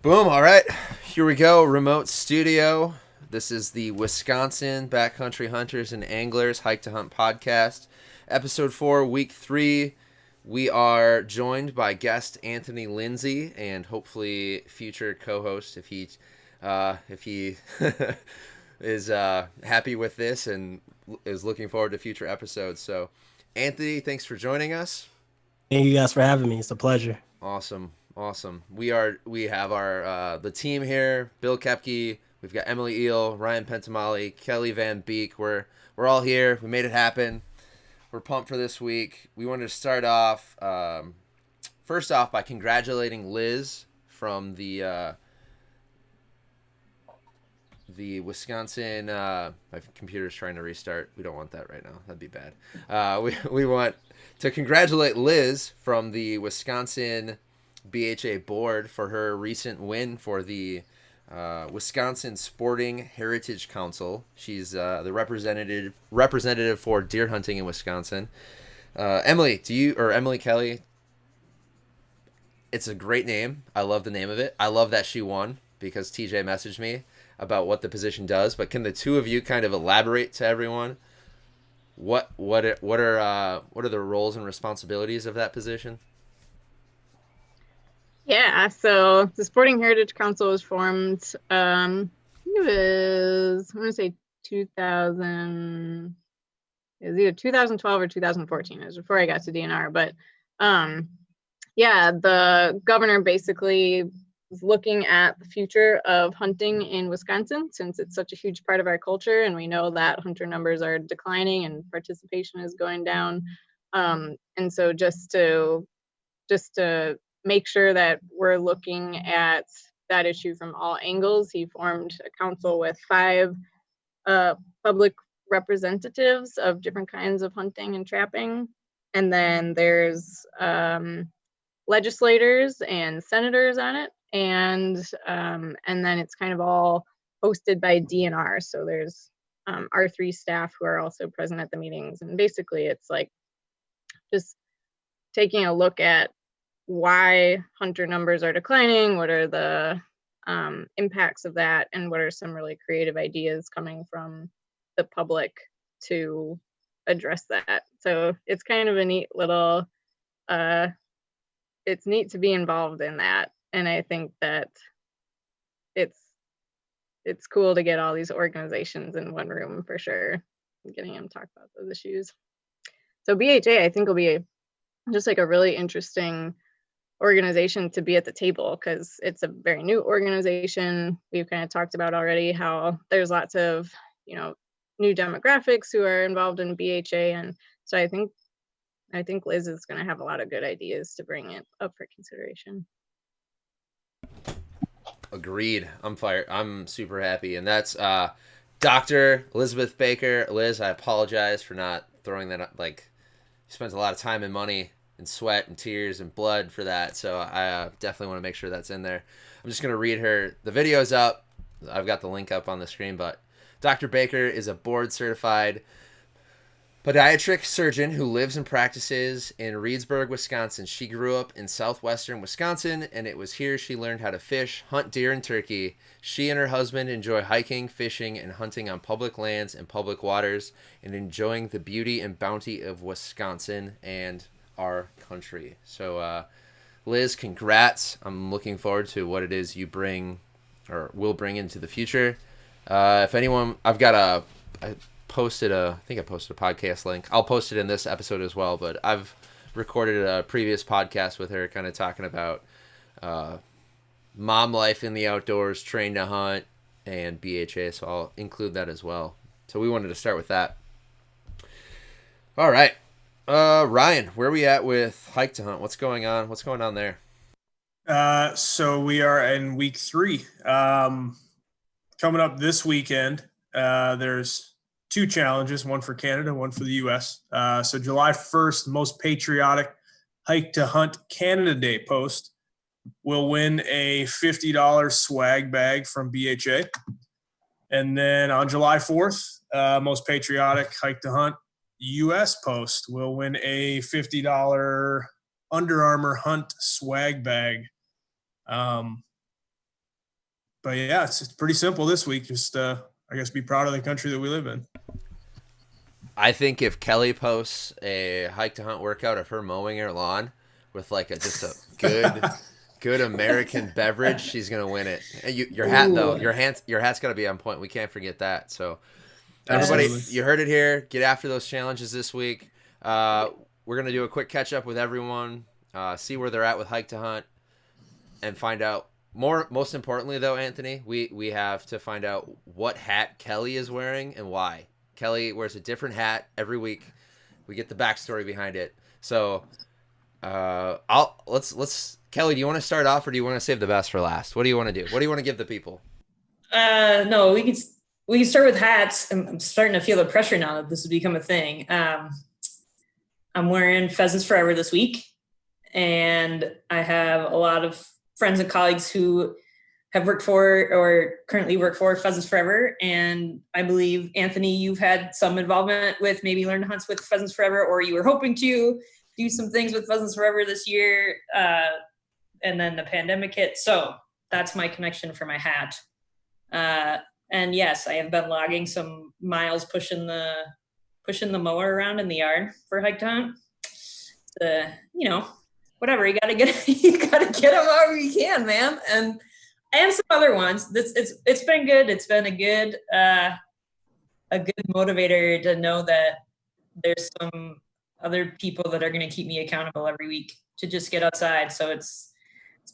Boom. All right. Here we go. Remote studio. This is the Wisconsin Backcountry Hunters and Anglers Hike to Hunt podcast, episode 4, week 3. We are joined by guest Anthony Lindsey and hopefully future co-host if he is happy with this and is looking forward to future episodes. So, Anthony, thanks for joining us. Thank you guys for having me. It's a pleasure. Awesome, awesome. We have our the team here. Bill Kepke. We've got Emily Eel, Ryan Pentamali, Kelly Van Beek. We're all here. We made it happen. We're pumped for this week. We wanted to start off first off by congratulating Liz from the Wisconsin. My computer's trying to restart. We don't want that right now. That'd be bad. We want to congratulate Liz from the Wisconsin BHA board for her recent win for the Wisconsin Sporting Heritage Council. She's the representative for deer hunting in Wisconsin. Emily, Emily Kelly? It's a great name. I love the name of it. I love that she won because TJ messaged me about what the position does. But can the two of you kind of elaborate to everyone what are the roles and responsibilities of that position? Yeah, so the Sporting Heritage Council was formed, I think it was, I'm going to say 2000, it was either 2012 or 2014. It was before I got to DNR, but yeah, the governor basically was looking at the future of hunting in Wisconsin since it's such a huge part of our culture, and we know that hunter numbers are declining and participation is going down. And so just to make sure that we're looking at that issue from all angles, he formed a council with 5 public representatives of different kinds of hunting and trapping. And then there's legislators and senators on it. And then it's kind of all hosted by DNR. So there's R3 staff who are also present at the meetings. And basically it's like just taking a look at why hunter numbers are declining, what are the impacts of that, and what are some really creative ideas coming from the public to address that. So it's kind of a neat little, it's neat to be involved in that. And I think that it's cool to get all these organizations in one room for sure, getting them to talk about those issues. So BHA, I think, will be just like a really interesting organization to be at the table because it's a very new organization. We've kind of talked about already how there's lots of, new demographics who are involved in BHA. And so I think Liz is going to have a lot of good ideas to bring it up for consideration. Agreed. I'm fired. I'm super happy. And that's Dr. Elizabeth Baker. Liz, I apologize for not throwing that up. Like, you spent a lot of time and money and sweat and tears and blood for that. So I definitely want to make sure that's in there. I'm just going to read her. The video's up. I've got the link up on the screen. But Dr. Baker is a board certified podiatric surgeon who lives and practices in Reedsburg, Wisconsin. She grew up in southwestern Wisconsin, and it was here she learned how to fish, hunt deer, and turkey. She and her husband enjoy hiking, fishing, and hunting on public lands and public waters, and enjoying the beauty and bounty of Wisconsin and our country. So, Liz, congrats. I'm looking forward to what it is you bring or will bring into the future. If anyone, I posted I think I posted a podcast link. I'll post it in this episode as well, but I've recorded a previous podcast with her kind of talking about mom life in the outdoors, train to hunt, and BHA, so I'll include that as well. So we wanted to start with that. All right. Ryan, where are we at with Hike to Hunt? What's going on? What's going on there? So we are in week 3. Coming up this weekend, there's 2 challenges, one for Canada, one for the U.S. So July 1st, most patriotic Hike to Hunt Canada Day post will win a $50 swag bag from BHA. And then on July 4th, most patriotic Hike to Hunt U.S. post will win a $50 Under Armour Hunt swag bag. but yeah, it's pretty simple this week. Just I guess be proud of the country that we live in. I think if Kelly posts a hike to hunt workout of her mowing her lawn with like just a good American beverage, she's gonna win it. And your hat though, your hat's gotta be on point. We can't forget that. So everybody, Absolutely. you heard it here. Get after those challenges this week. We're gonna do a quick catch up with everyone, see where they're at with hike to hunt, and find out more. Most importantly, though, Anthony, we have to find out what hat Kelly is wearing and why. Kelly wears a different hat every week. We get the backstory behind it. So, let's Kelly. Do you want to start off, or do you want to save the best for last? What do you want to do? What do you want to give the people? No, we can start with hats. I'm starting to feel the pressure now that this has become a thing. I'm wearing Pheasants Forever this week, and I have a lot of friends and colleagues who have worked for or currently work for Pheasants Forever. And I believe, Anthony, you've had some involvement with maybe Learn to Hunt with Pheasants Forever, or you were hoping to do some things with Pheasants Forever this year. And then the pandemic hit. So that's my connection for my hat. And yes, I have been logging some miles, pushing the mower around in the yard for hike to hunt. Whatever, you gotta get them however you can, man. And some other ones. It's been good. It's been a good motivator to know that there's some other people that are going to keep me accountable every week to just get outside. So it's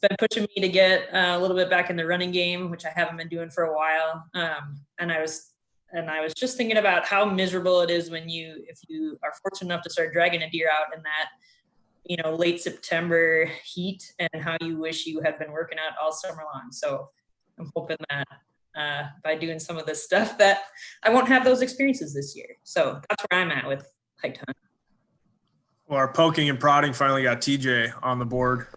been pushing me to get a little bit back in the running game, which I haven't been doing for a while. And I was just thinking about how miserable it is if you are fortunate enough to start dragging a deer out in that, late September heat, and how you wish you had been working out all summer long. So I'm hoping that by doing some of this stuff that I won't have those experiences this year. So that's where I'm at with hike to hunt. Well, our poking and prodding finally got TJ on the board.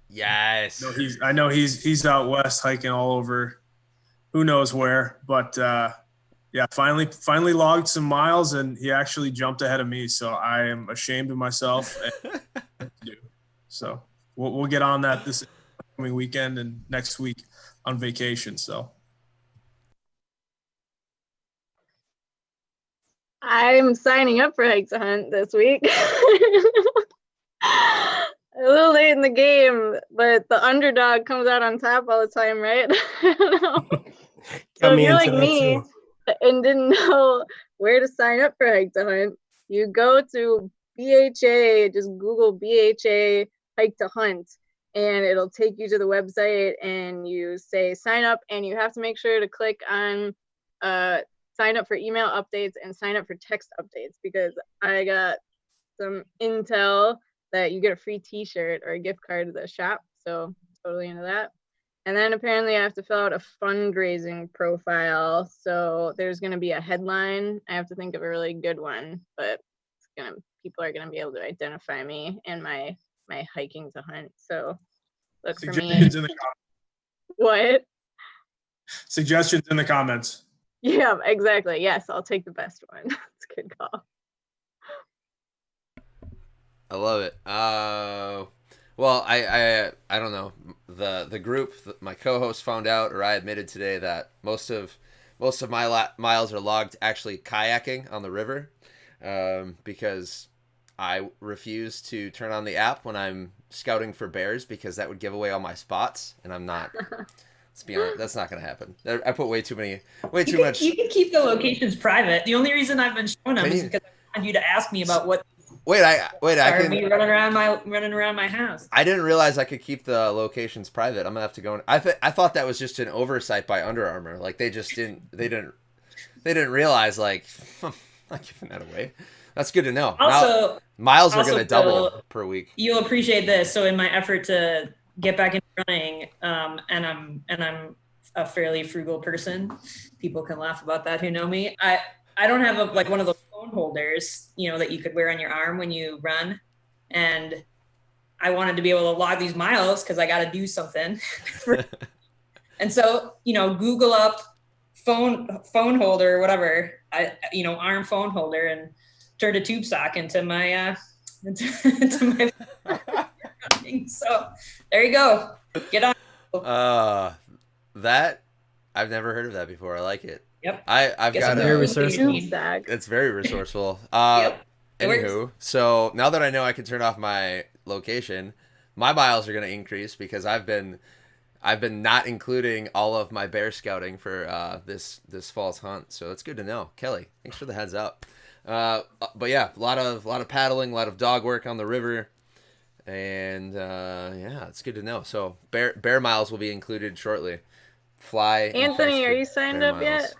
Yes. I know he's out west hiking all over who knows where, but yeah, finally logged some miles, and he actually jumped ahead of me. So I am ashamed of myself. So we'll get on that this coming weekend and next week on vacation. So I'm signing up for Hike to Hunt this week. A little late in the game, but the underdog comes out on top all the time, right? I don't know. So if you're like me and didn't know where to sign up for Hike to Hunt, you go to BHA, just Google BHA Hike to Hunt, and it'll take you to the website, and you say sign up, and you have to make sure to click on sign up for email updates and sign up for text updates, because I got some intel that you get a free t-shirt or a gift card to the shop. So totally into that. And then apparently I have to fill out a fundraising profile. So there's going to be a headline. I have to think of a really good one, but people are going to be able to identify me and my hiking to hunt. So look for me. Suggestions in the comments. What? Suggestions in the comments. Yeah, exactly. Yes, I'll take the best one. That's a good call. I love it. Well, I don't know. The group, my co-host found out, or I admitted today, that most of my miles are logged actually kayaking on the river, because I refuse to turn on the app when I'm scouting for bears, because that would give away all my spots, and I'm not. Let's be honest, that's not going to happen. I put way too much. You can keep the locations private. The only reason I've been showing them is because I want you to ask me about what. I can be running around my house. I didn't realize I could keep the locations private. I'm gonna have to go. I thought that was just an oversight by Under Armour. Like they didn't realize, like, I'm not giving that away. That's good to know. Also, miles are gonna double per week. You'll appreciate this. So in my effort to get back into running, and I'm a fairly frugal person. People can laugh about that who know me. I don't have one of those phone holders, that you could wear on your arm when you run. And I wanted to be able to log these miles because I got to do something. And so, Google up phone holder or whatever, arm phone holder, and turned a tube sock into my, into my running. So there you go. Get on. That I've never heard of that before. I like it. Yep. I've Guess got I'm Very doing a. something resourceful. you need. It's very resourceful. Yep. It works. Anywho, so now that I know I can turn off my location, my miles are going to increase because I've been not including all of my bear scouting for this fall's hunt. So that's good to know. Kelly, thanks for the heads up. But yeah, a lot of paddling, a lot of dog work on the river, and yeah, it's good to know. So bear miles will be included shortly. Fly. and Anthony, fetch are the you signed bear up yet?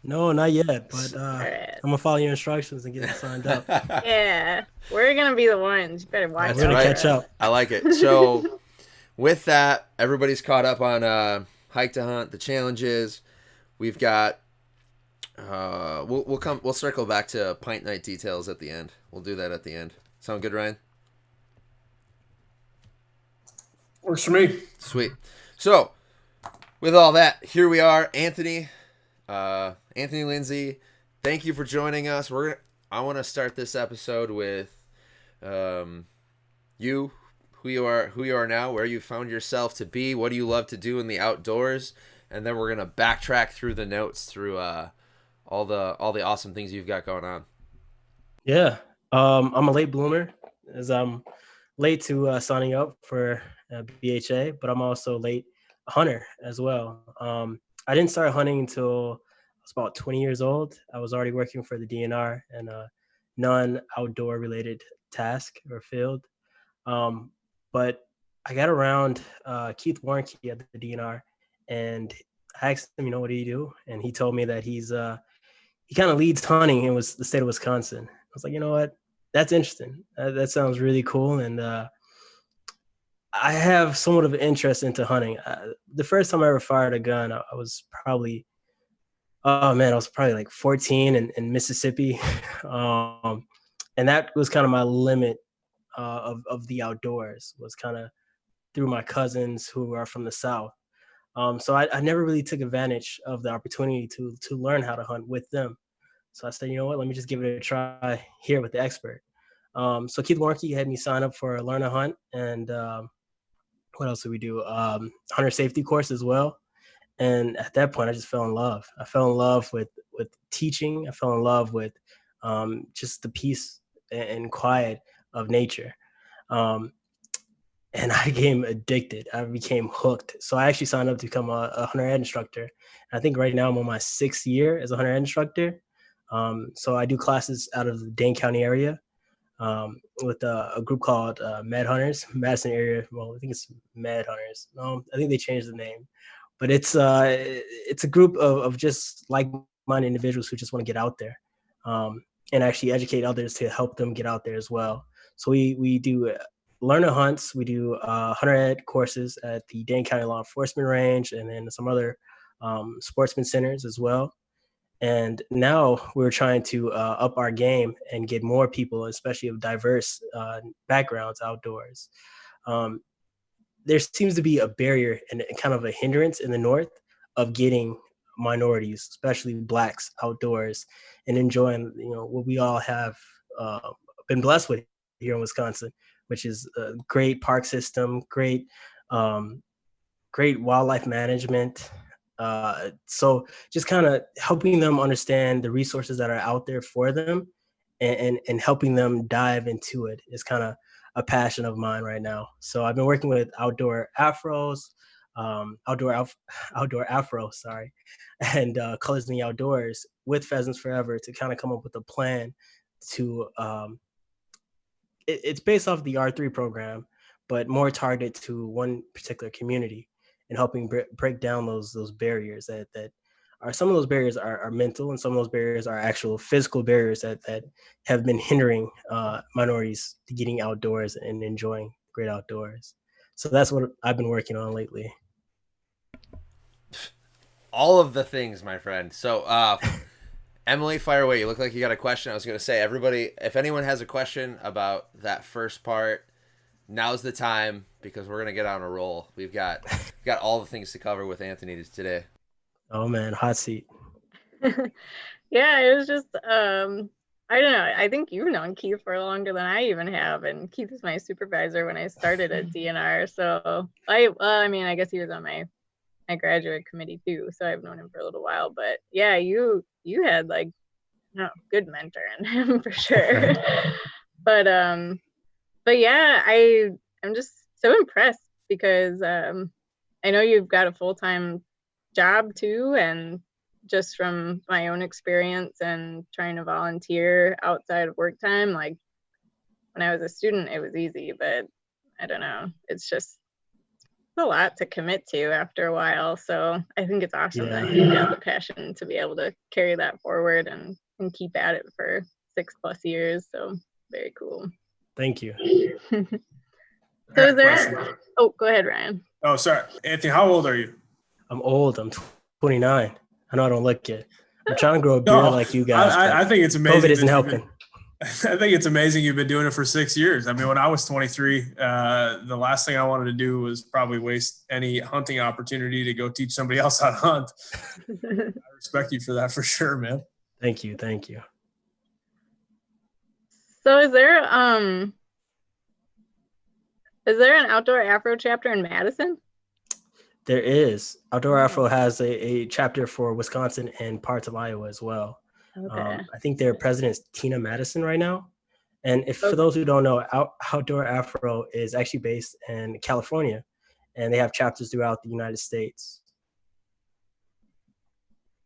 No, not yet, but All right. I'm gonna follow your instructions and get signed up. Yeah, we're gonna be the ones. You better watch That's out We're gonna right. for catch us. up. I like it. So with that, everybody's caught up on hike to hunt, the challenges. We've got we'll circle back to pint night details at the end. We'll do that at the end. Sound good, Ryan? Works for me. Sweet. So with all that, here we are, Anthony Lindsey. Thank you for joining us. I want to start this episode with you, who you are now, where you found yourself to be, what do you love to do in the outdoors, and then we're gonna backtrack through the notes through all the awesome things you've got going on. Yeah, I'm a late bloomer, as I'm late to signing up for BHA, but I'm also late hunter as well. I didn't start hunting until I was about 20 years old. I was already working for the DNR and a non-outdoor related task or field. But I got around Keith Warnke at the DNR, and I asked him, what do you do? And he told me that he kind of leads hunting in the state of Wisconsin. I was like, you know what? That's interesting. That sounds really cool. And I have somewhat of an interest into hunting. The first time I ever fired a gun, I was probably like 14 in Mississippi. And that was kind of my limit of the outdoors, was kind of through my cousins who are from the South. So I never really took advantage of the opportunity to learn how to hunt with them. So I said, you know what, let me just give it a try here with the expert. So Keith Warnke had me sign up for a Learn to Hunt, and what else did we do? Hunter safety course as well. And at that point, I just fell in love. I fell in love with teaching. I fell in love with just the peace and quiet of nature. And I became addicted. I became hooked. So I actually signed up to become a hunter ed instructor. I think right now I'm on my 6th year as a hunter ed instructor. So I do classes out of the Dane County area with a group called Med Hunters, Madison area. Well, I think it's Med Hunters. No, I think they changed the name. But it's a group of just like-minded individuals who just want to get out there and actually educate others to help them get out there as well. So we do learner hunts. We do hunter ed courses at the Dane County Law Enforcement Range, and then some other sportsman centers as well. And now we're trying to up our game and get more people, especially of diverse backgrounds, outdoors. There seems to be a barrier and kind of a hindrance in the North of getting minorities, especially Blacks, outdoors and enjoying, what we all have been blessed with here in Wisconsin, which is a great park system, great wildlife management. So just kind of helping them understand the resources that are out there for them and helping them dive into it is kind of a passion of mine right now. So I've been working with outdoor afro, and Colors in the Outdoors with Pheasants Forever to kind of come up with a plan to, it's based off the R3 program, but more targeted to one particular community and helping break down those barriers that are, some of those barriers are mental, and some of those barriers are actual physical barriers that have been hindering minorities to getting outdoors and enjoying great outdoors. So that's what I've been working on lately. All of the things, my friend. So Emily, fire away. You look like you got a question. I was going to say, everybody, if anyone has a question about that first part, now's the time, because we're going to get on a roll. We've got all the things to cover with Anthony today. Oh man, hot seat. Yeah, it was just I don't know. I think you've known Keith for longer than I even have, and Keith was my supervisor when I started at DNR. So I mean, I guess he was on my my graduate committee too, so I've known him for a little while. But yeah, you had like good mentor in him for sure. but yeah, I'm just so impressed because I know you've got a full-time job too, and just from my own experience and trying to volunteer outside of work time, like when I was a student, it was easy, but I don't know. It's just a lot to commit to after a while. So I think it's awesome that you've got the passion to be able to carry that forward and keep at it for 6+ years. So very cool. Thank you. So is there, oh, go ahead, Ryan. Oh, sorry. Anthony, how old are you? I'm old. I'm 29. I know I don't look it. I'm trying to grow a beard like you guys. I think it's amazing. COVID isn't helping. I think it's amazing you've been doing it for 6 years. I mean, when I was 23, the last thing I wanted to do was probably waste any hunting opportunity to go teach somebody else how to hunt. I respect you for that for sure, man. Thank you. Thank you. So is there an outdoor Afro chapter in Madison? There is. Outdoor Afro has a chapter for Wisconsin and parts of Iowa as well. Okay. I think their president is Tina Madison right now. And for those who don't know, Outdoor Afro is actually based in California, and they have chapters throughout the United States.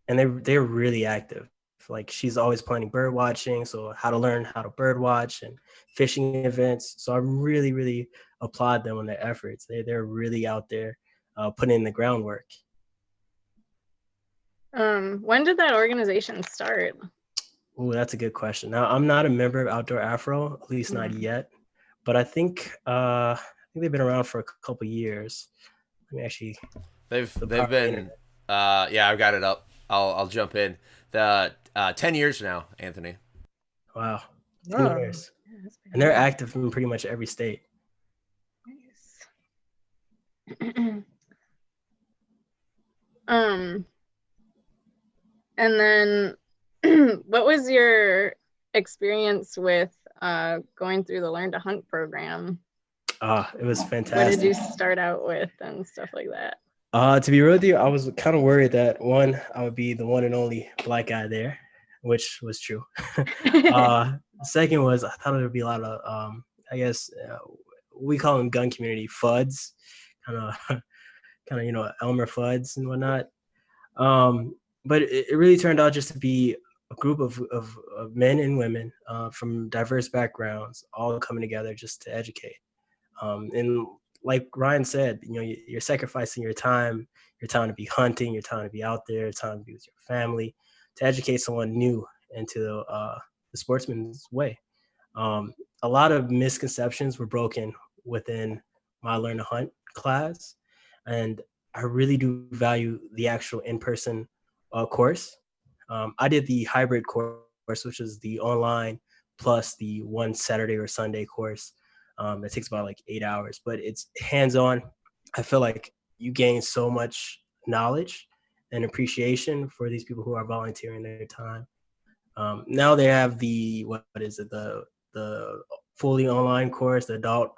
And they're really active. Like, she's always planning bird watching, so how to learn how to bird watch, and fishing events. So I really, really applaud them on their efforts. They're really out there putting in the groundwork. When did that organization start? Oh, that's a good question. Now, I'm not a member of Outdoor Afro, at least not yet, but I think they've been around for a couple years. I mean, actually, they've been. Yeah, I've got it up. I'll jump in. The 10 years now, Anthony. Wow, 10 years, and they're active in pretty much every state. Nice. And then what was your experience with going through the Learn to Hunt program? It was fantastic. What did you start out with and stuff like that? To be real with you, I was kind of worried that I would be the one and only Black guy there, which was true. Second was, I thought there would be a lot of, I guess, we call them gun community FUDs, kind of, Elmer FUDs and whatnot. But it really turned out just to be a group of men and women from diverse backgrounds, all coming together just to educate. And like Ryan said, you're sacrificing your time to be hunting, your time to be out there, your time to be with your family, to educate someone new into the sportsman's way. A lot of misconceptions were broken within my Learn to Hunt class, and I really do value the actual in-person course. I did the hybrid course, which is the online plus the one Saturday or Sunday course. That takes about like 8 hours, but it's hands-on. I feel like you gain so much knowledge and appreciation for these people who are volunteering their time. Now they have the fully online course, the adult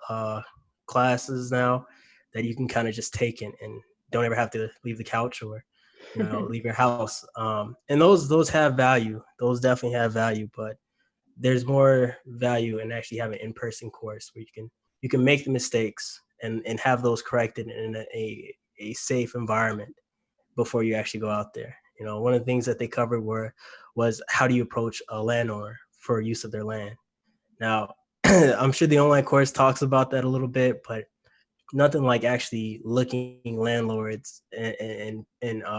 classes now that you can kind of just take and don't ever have to leave the couch or leave your house. And those have value. Those definitely have value, but there's more value in actually having an in-person course where you can make the mistakes and have those corrected in a safe environment before you actually go out there. One of the things that they covered was how do you approach a landowner for use of their land. Now, I'm sure the online course talks about that a little bit, but nothing like actually looking landlords and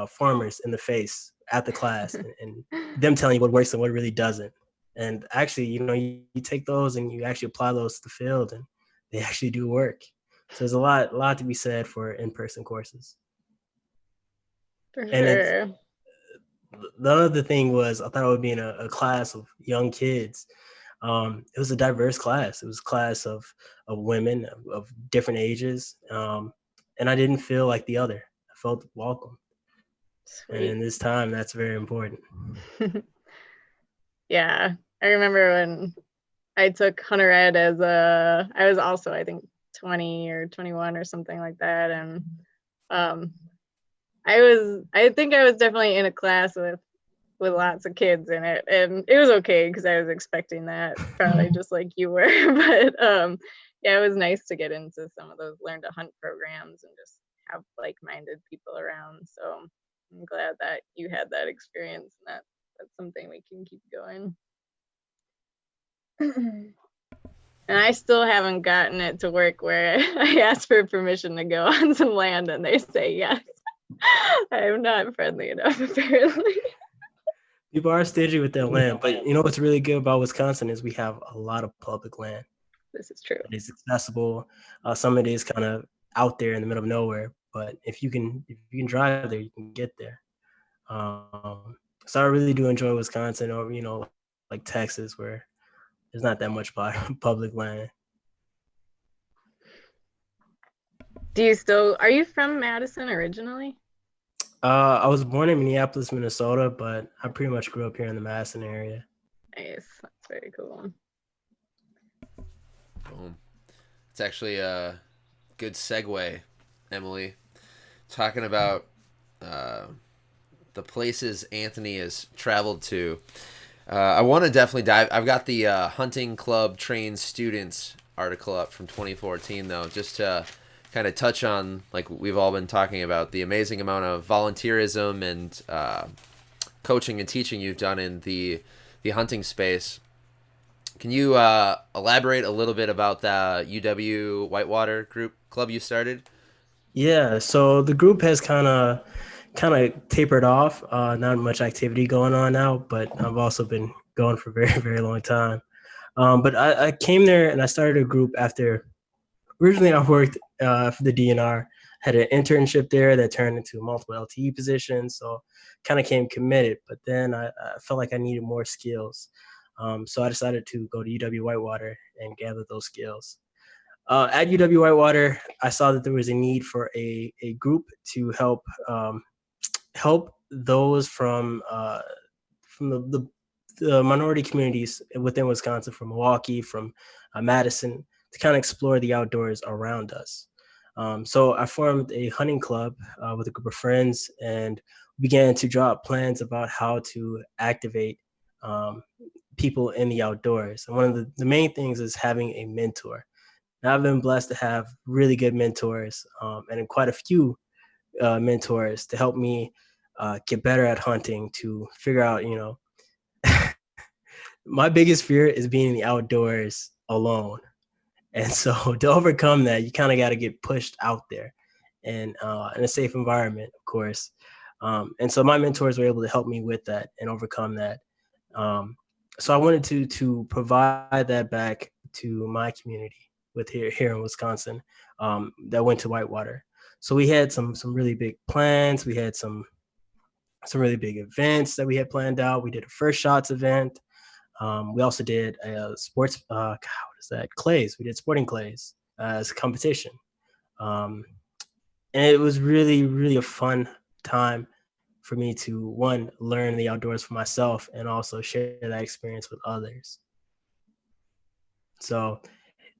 farmers in the face at the class and them telling you what works and what really doesn't. And actually, you take those and you actually apply those to the field, and they actually do work. So there's a lot to be said for in-person courses. For and sure. The other thing was, I thought I would be in a class of young kids. It was a diverse class. It was a class of women of different ages, and I didn't feel like the other. I felt welcome. Sweet. And in this time, that's very important. Yeah, I remember when I took Hunter Ed I was also, I think, 20 or 21 or something like that, and I think I was definitely in a class with lots of kids in it, and it was okay because I was expecting that, probably just like you were. But yeah, it was nice to get into some of those learn to hunt programs and just have like-minded people around. So I'm glad that you had that experience, and that's something we can keep going. And I still haven't gotten it to work where I ask for permission to go on some land and they say yes. I am not friendly enough, apparently. People are stingy with their land, but you know what's really good about Wisconsin is we have a lot of public land. This is true. It is accessible. Some of it is kind of out there in the middle of nowhere, but if you can drive there, you can get there. So I really do enjoy Wisconsin, or like Texas, where there's not that much public land. Are you from Madison originally? I was born in Minneapolis, Minnesota, but I pretty much grew up here in the Madison area. Nice. That's very cool. Boom. It's actually a good segue, Emily. Talking about the places Anthony has traveled to. I want to definitely dive. I've got the Hunting Club Trained Students article up from 2014, though, just to kind of touch on, like we've all been talking about, the amazing amount of volunteerism and coaching and teaching you've done in the hunting space. Can you elaborate a little bit about the UW Whitewater group club you started? Yeah, so the group has kind of tapered off. Not much activity going on now, but I've also been going for a very, very long time. But I came there and I started a group after. Originally, I worked for the DNR, had an internship there that turned into multiple LTE positions, so kind of came committed. But then I felt like I needed more skills, so I decided to go to UW Whitewater and gather those skills. At UW Whitewater, I saw that there was a need for a group to help those from the minority communities within Wisconsin, from Milwaukee, from Madison, to kind of explore the outdoors around us. So I formed a hunting club with a group of friends and began to draw up plans about how to activate people in the outdoors. And one of the main things is having a mentor. Now, I've been blessed to have really good mentors and quite a few mentors to help me get better at hunting, to figure out, my biggest fear is being in the outdoors alone. And so to overcome that, you kind of got to get pushed out there and in a safe environment, of course. And so my mentors were able to help me with that and overcome that. So I wanted to provide that back to my community with here in Wisconsin that went to Whitewater. So we had some really big plans. We had some really big events that we had planned out. We did a first shots event. We also did a sports, what is that? Clays. We did sporting clays as a competition. And it was really, really a fun time for me to, one, learn the outdoors for myself and also share that experience with others. So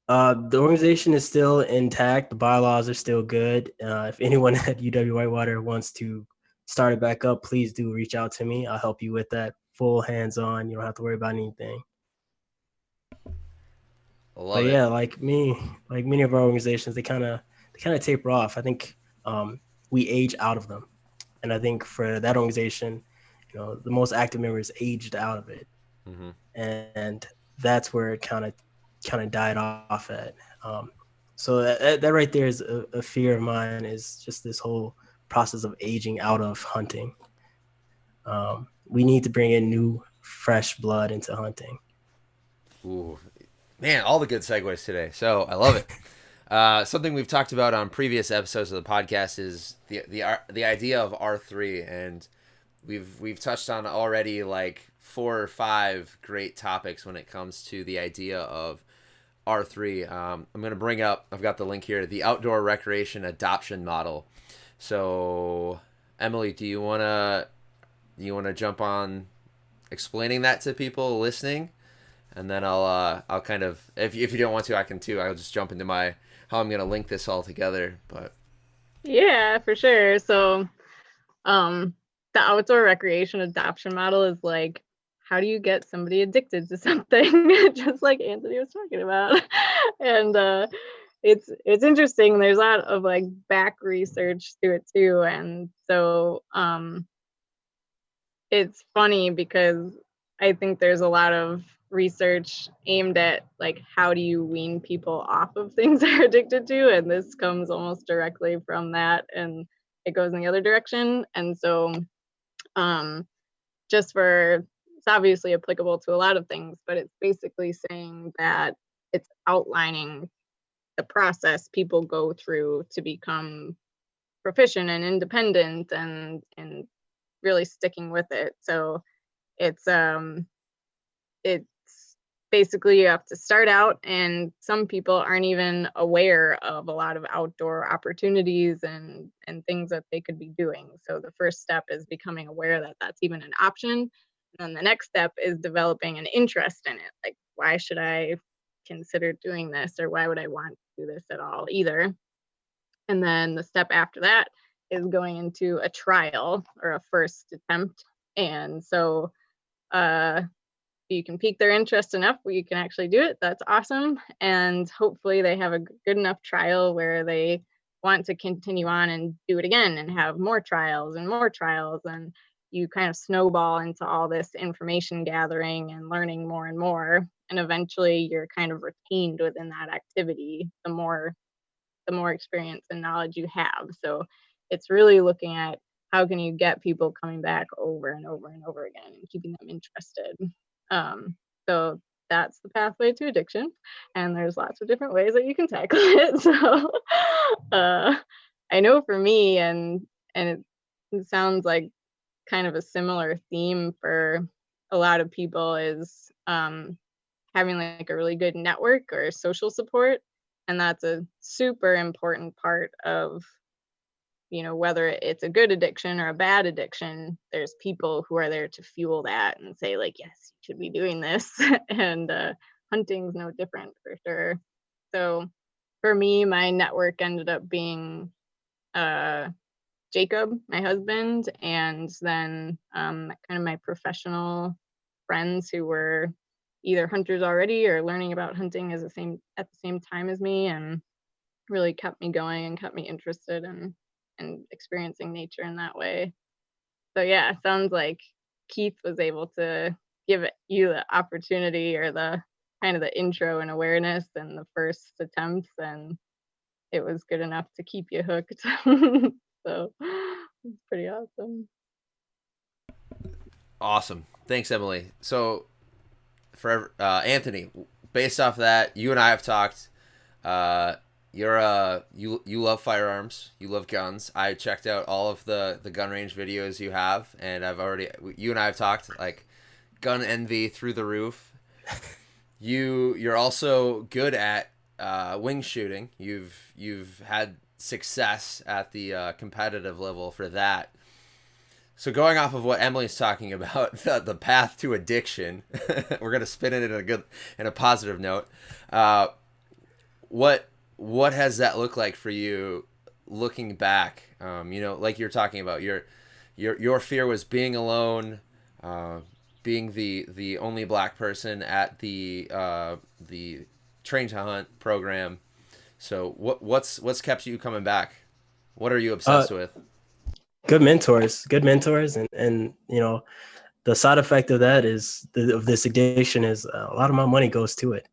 the organization is still intact. The bylaws are still good. If anyone at UW Whitewater wants to start it back up, please do reach out to me. I'll help you with that. Full hands-on. You don't have to worry about anything. But yeah, like many of our organizations, they kind of taper off. I think we age out of them, and I think for that organization, the most active members aged out of it, and that's where it kind of died off at. So that right there is a fear of mine, is just this whole process of aging out of hunting. We need to bring in new, fresh blood into hunting. Ooh, man, all the good segues today. So I love it. Something we've talked about on previous episodes of the podcast is the idea of R3, and we've touched on already like 4 or 5 great topics when it comes to the idea of R3. I'm going to bring up, I've got the link here, the Outdoor Recreation Adoption Model. So, Emily, do you want to jump on explaining that to people listening? And then I'll kind of, if you don't want to, I can too. I'll just jump into how I'm going to link this all together. But yeah, for sure. So The outdoor recreation adoption model is like, how do you get somebody addicted to something? Just like Anthony was talking about. And it's interesting. There's a lot of like back research to it too. And so it's funny because I think there's a lot of research aimed at like how do you wean people off of things they're addicted to, and this comes almost directly from that, and it goes in the other direction. And so just for, it's obviously applicable to a lot of things, but it's basically saying that it's outlining the process people go through to become proficient and independent and really sticking with it. So it's basically you have to start out, and some people aren't even aware of a lot of outdoor opportunities and things that they could be doing. So the first step is becoming aware that that's even an option. And then the next step is developing an interest in it. Like, why should I consider doing this, or why would I want to do this at all either? And then the step after that is going into a trial or a first attempt. And so you can pique their interest enough where you can actually do it. That's awesome. And hopefully they have a good enough trial where they want to continue on and do it again and have more trials and more trials. And you kind of snowball into all this information gathering and learning more and more. And eventually you're kind of retained within that activity the more experience and knowledge you have. So it's really looking at how can you get people coming back over and over and over again and keeping them interested. So that's the pathway to addiction, and there's lots of different ways that you can tackle it. So I know for me, and it sounds like kind of a similar theme for a lot of people, is having like a really good network or social support. And that's a super important part of, whether it's a good addiction or a bad addiction, there's people who are there to fuel that and say like, yes, you should be doing this. And hunting's no different for sure. So for me, my network ended up being Jacob, my husband, and then kind of my professional friends who were either hunters already or learning about hunting at the same time as me, and really kept me going and kept me interested in experiencing nature in that way. So yeah, it sounds like Keith was able to give you the opportunity or the kind of the intro and awareness and the first attempts, and it was good enough to keep you hooked. So it's pretty awesome. Awesome. Thanks, Emily. So for Anthony, based off that, you and I have talked. You love firearms. You love guns. I checked out all of the gun range videos you have, and you and I have talked like gun envy through the roof. You're also good at wing shooting. You've had success at the competitive level for that. So going off of what Emily's talking about, the path to addiction, we're gonna spin it in a positive note. What has that looked like for you, looking back? Like you're talking about, your fear was being alone, being the only black person at the Train to Hunt program. So what's kept you coming back? What are you obsessed with? Good mentors, and the side effect of that is of this addiction is a lot of my money goes to it.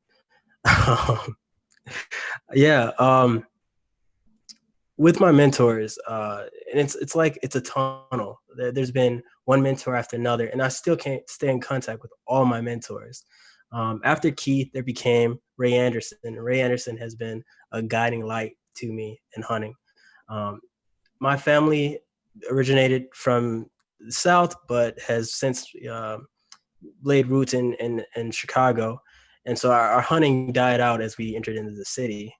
With my mentors, and it's like it's a tunnel. There's been one mentor after another, and I still can't stay in contact with all my mentors. After Keith, there became Ray Anderson, and Ray Anderson has been a guiding light to me in hunting. My family originated from the South, but has since laid roots in Chicago. And so our hunting died out as we entered into the city.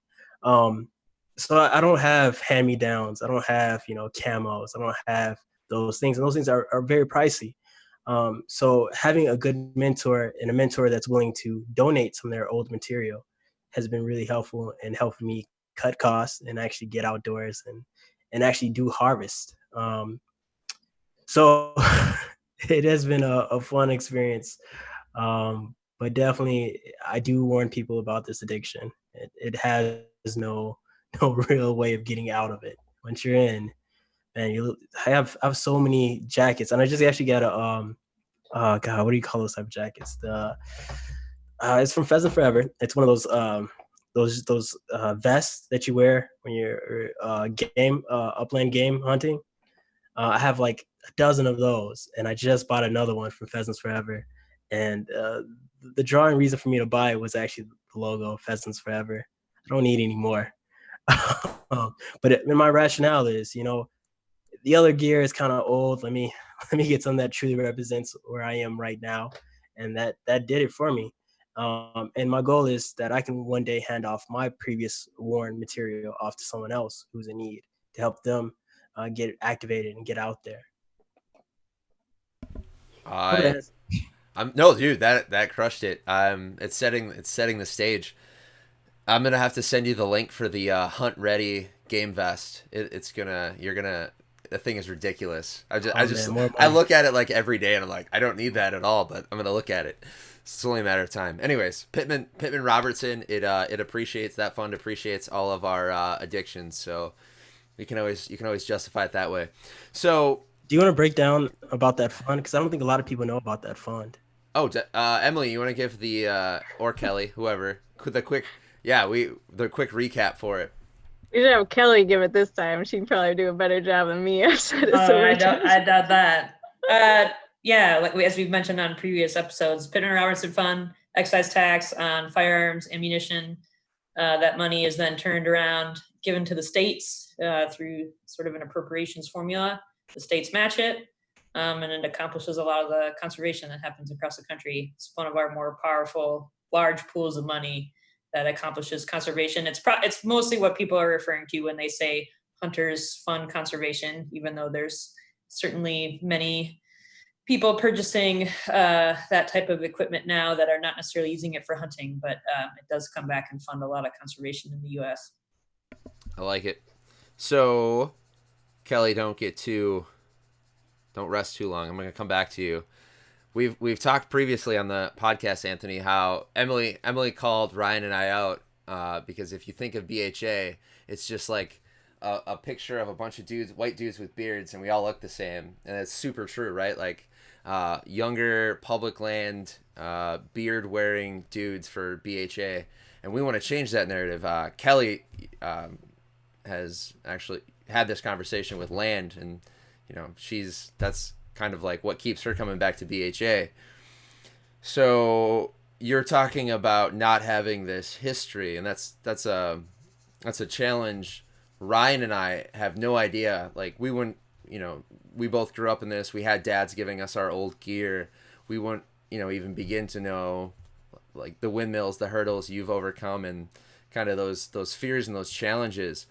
So I don't have hand-me-downs. I don't have, camos. I don't have those things. And those things are very pricey. So having a good mentor and a mentor that's willing to donate some of their old material has been really helpful in helping me cut costs and actually get outdoors and actually do harvest. So it has been a fun experience. But definitely, I do warn people about this addiction. It has no real way of getting out of it. Once you're in, man, I have so many jackets, and I just actually got a oh god, what do you call those type of jackets? It's from Pheasant Forever. It's one of those vests that you wear when you're upland game hunting. I have like a dozen of those, and I just bought another one from Pheasants Forever. And the drawing reason for me to buy it was actually the logo Pheasants Forever. I don't need any more. But my rationale is, the other gear is kind of old. Let me get something that truly represents where I am right now, and that did it for me. And my goal is that I can one day hand off my previous worn material off to someone else who's in need to help them get activated and get out there. No, dude, that crushed it. It's setting the stage. I'm gonna have to send you the link for the Hunt Ready game vest. The thing is ridiculous. I look at it like every day and I'm like, I don't need that at all, but I'm gonna look at it. It's only a matter of time. Anyways, Pittman Robertson, it appreciates that fund, appreciates all of our addictions. So you can always justify it that way. So do you want to break down about that fund? Because I don't think a lot of people know about that fund. Oh, Emily, you want to give the or Kelly, whoever, the quick recap for it. We should have Kelly give it this time. She'd probably do a better job than me. I doubt that. As we've mentioned on previous episodes, Pittman Robertson Fund, excise tax on firearms, ammunition. That money is then turned around, given to the states through sort of an appropriations formula. The states match it, and it accomplishes a lot of the conservation that happens across the country. It's one of our more powerful, large pools of money that accomplishes conservation. It's mostly what people are referring to when they say hunters fund conservation, even though there's certainly many people purchasing that type of equipment now that are not necessarily using it for hunting, but it does come back and fund a lot of conservation in the U.S. I like it. So, Kelly, don't rest too long. I'm going to come back to you. We've talked previously on the podcast, Anthony, how Emily called Ryan and I out because if you think of BHA, it's just like a picture of a bunch of white dudes with beards, and we all look the same, and it's super true, right? Like younger public land beard wearing dudes for BHA, and we want to change that narrative. Kelly has actually had this conversation with Land, and that's kind of like what keeps her coming back to BHA. So you're talking about not having this history, and that's a challenge. Ryan and I have no idea. Like we wouldn't, we both grew up in this. We had dads giving us our old gear. We wouldn't, even begin to know like the windmills, the hurdles you've overcome, and kind of those fears and those challenges.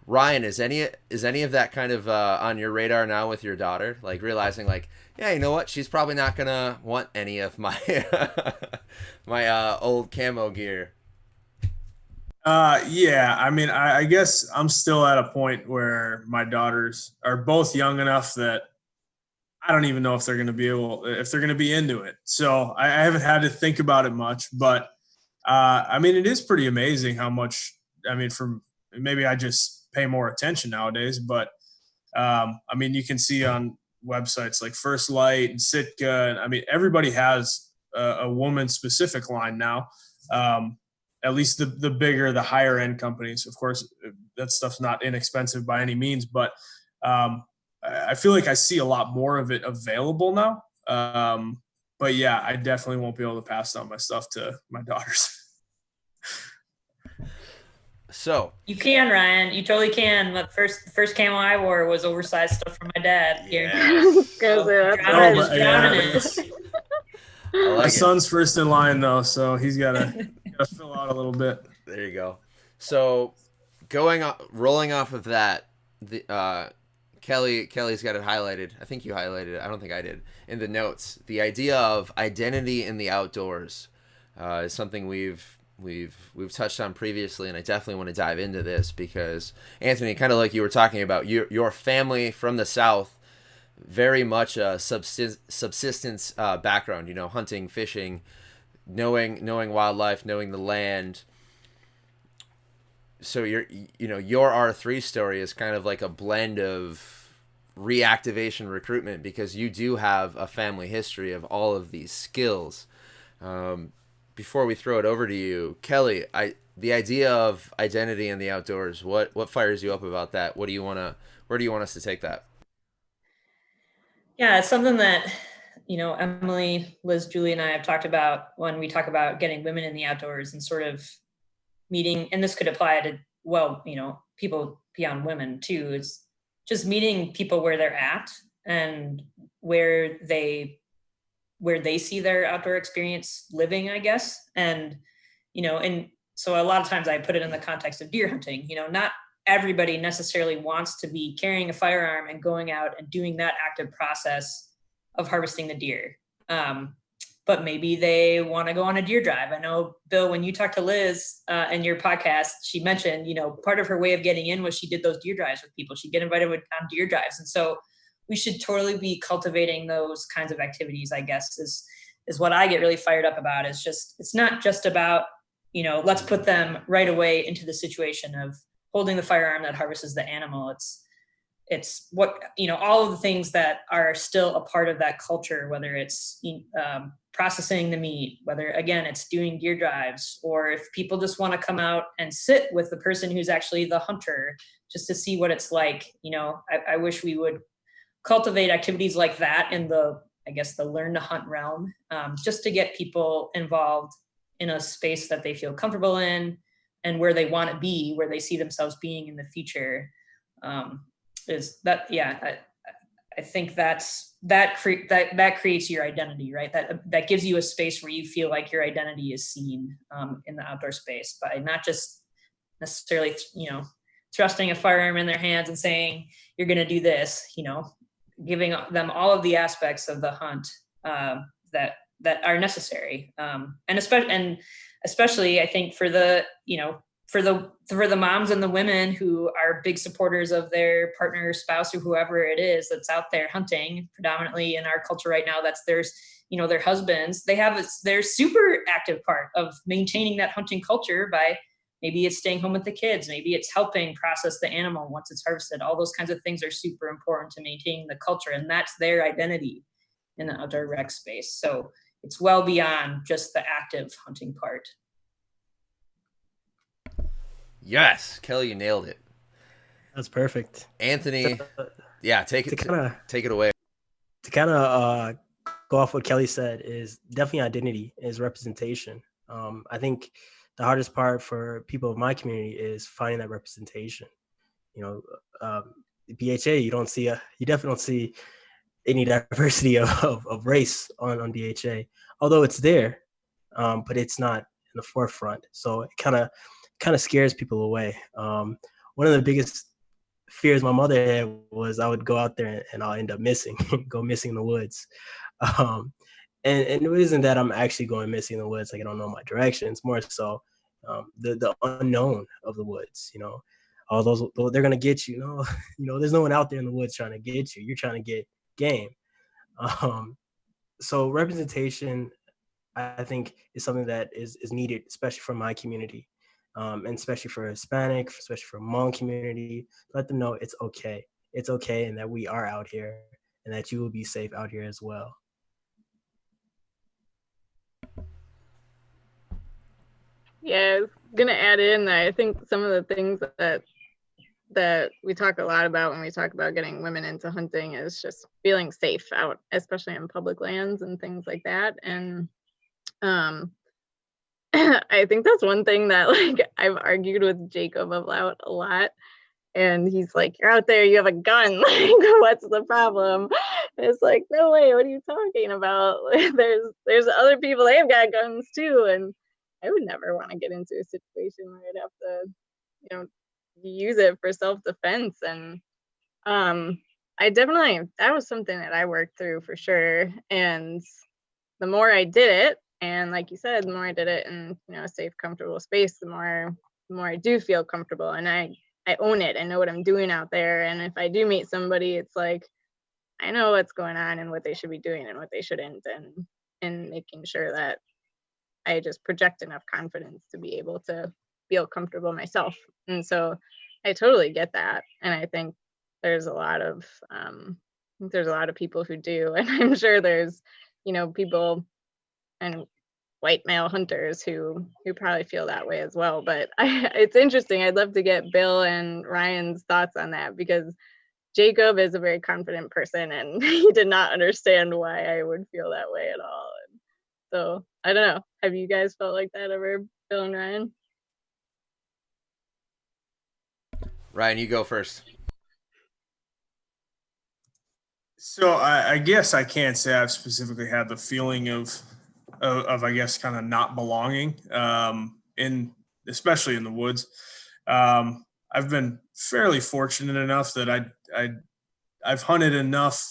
Ryan, is any of that kind of on your radar now with your daughter? Like realizing, like, yeah, you know what? She's probably not gonna want any of my my old camo gear. Yeah. I mean, I guess I'm still at a point where my daughters are both young enough that I don't even know if they're gonna be into it. So I haven't had to think about it much, but I mean, it is pretty amazing how much. I mean, maybe I just pay more attention nowadays, but I mean, you can see on websites like First Light and Sitka, and I mean, everybody has a woman specific line now. At least the bigger, the higher end companies. Of course, that stuff's not inexpensive by any means, but I feel like I see a lot more of it available now. But yeah, I definitely won't be able to pass down my stuff to my daughters. So you can, Ryan. You totally can. The first camo I wore was oversized stuff from my dad here. My son's first in line though, so he's gotta fill out a little bit. There you go. So rolling off of that, the Kelly's got it highlighted. I think you highlighted it. I don't think I did in the notes. The idea of identity in the outdoors is something we've touched on previously, and I definitely want to dive into this because Anthony, kind of like you were talking about, your family from the South very much a subsistence background. You know, hunting, fishing, knowing wildlife, knowing the land. So your R3 story is kind of like a blend of reactivation recruitment, because you do have a family history of all of these skills. Before we throw it over to you, Kelly, the idea of identity in the outdoors, what fires you up about that? Where do you want us to take that? Yeah, it's something that, Emily, Liz, Julie, and I have talked about when we talk about getting women in the outdoors and sort of meeting, and this could apply to, people beyond women too. It's just meeting people where they're at and where they see their outdoor experience living, I guess. And, and so a lot of times I put it in the context of deer hunting. Not everybody necessarily wants to be carrying a firearm and going out and doing that active process of harvesting the deer. But maybe they want to go on a deer drive. I know, Bill, when you talked to Liz in your podcast, she mentioned, part of her way of getting in was she did those deer drives with people. She'd get invited on deer drives. And so we should totally be cultivating those kinds of activities, I guess, is what I get really fired up about. It's not just about, let's put them right away into the situation of holding the firearm that harvests the animal. It's what, all of the things that are still a part of that culture, whether it's processing the meat, whether, again, it's doing deer drives, or if people just want to come out and sit with the person who's actually the hunter just to see what it's like. I wish we would cultivate activities like that in the learn to hunt realm, just to get people involved in a space that they feel comfortable in and where they want to be, where they see themselves being in the future. I think that creates your identity, right? That gives you a space where you feel like your identity is seen in the outdoor space, by not just necessarily, thrusting a firearm in their hands and saying, you're going to do this, giving them all of the aspects of the hunt that are necessary. And especially I think for the, for the moms and the women who are big supporters of their partner, spouse, or whoever it is that's out there hunting, predominantly in our culture right now, their husbands, they have their super active part of maintaining that hunting culture by, maybe it's staying home with the kids, maybe it's helping process the animal once it's harvested. All those kinds of things are super important to maintaining the culture, and that's their identity in the outdoor rec space. So it's well beyond just the active hunting part. Yes, Kelly, you nailed it. That's perfect. Anthony, take it away. To kind of go off what Kelly said, is definitely identity, is representation. I think the hardest part for people of my community is finding that representation. BHA, you definitely don't see any diversity of race on BHA, although it's there, but it's not in the forefront. So it kind of scares people away. One of the biggest fears my mother had was I would go out there and I'll end up go missing in the woods. And it isn't that I'm actually going missing in the woods, like I don't know my direction. It's more so the unknown of the woods. All those, they're gonna get you. There's no one out there in the woods trying to get you. You're trying to get game. So representation, I think, is something that is needed, especially for my community, and especially for Hispanic, especially for Hmong community. Let them know it's okay. It's okay, and that we are out here, and that you will be safe out here as well. Yeah, I was gonna add in that I think some of the things that we talk a lot about when we talk about getting women into hunting is just feeling safe out, especially in public lands and things like that. And I think that's one thing that, like, I've argued with Jacob about a lot. And he's like, you're out there, you have a gun. Like, what's the problem? And it's like, no way, what are you talking about? Like, there's other people, they've got guns too. And I would never want to get into a situation where I'd have to, use it for self-defense. And that was something that I worked through for sure. And the more I did it, and like you said, the more I did it in a safe, comfortable space, the more I do feel comfortable, and I own it. I know what I'm doing out there. And if I do meet somebody, it's like I know what's going on and what they should be doing and what they shouldn't, and making sure that I just project enough confidence to be able to feel comfortable myself. And so I totally get that. And I think there's a lot of people who do, and I'm sure there's, people and white male hunters who probably feel that way as well. But it's interesting. I'd love to get Bill and Ryan's thoughts on that, because Jacob is a very confident person, and he did not understand why I would feel that way at all. And so I don't know. Have you guys felt like that ever, Bill and Ryan? Ryan, you go first. So I guess I can't say I've specifically had the feeling of I guess kind of not belonging especially in the woods. I've been fairly fortunate enough that I've hunted enough,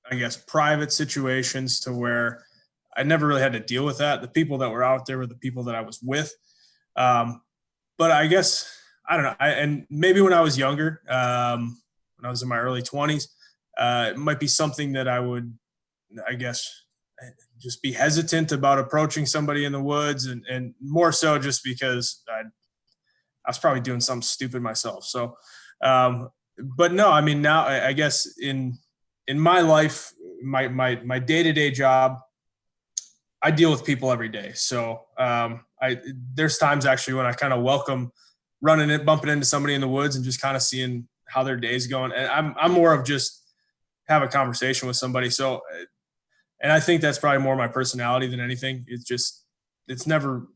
I guess, private situations to where I never really had to deal with that. The people that were out there were the people that I was with. But I guess, I don't know. And maybe when I was younger, when I was in my early 20s, it might be something that I would, I guess, just be hesitant about approaching somebody in the woods, and more so just because I was probably doing something stupid myself. So, but no, I mean, now I guess in my life, my day-to-day job, I deal with people every day. So there's times actually when I kind of welcome bumping into somebody in the woods and just kind of seeing how their day's going. And I'm more of just have a conversation with somebody. So, and I think that's probably more my personality than anything. It's never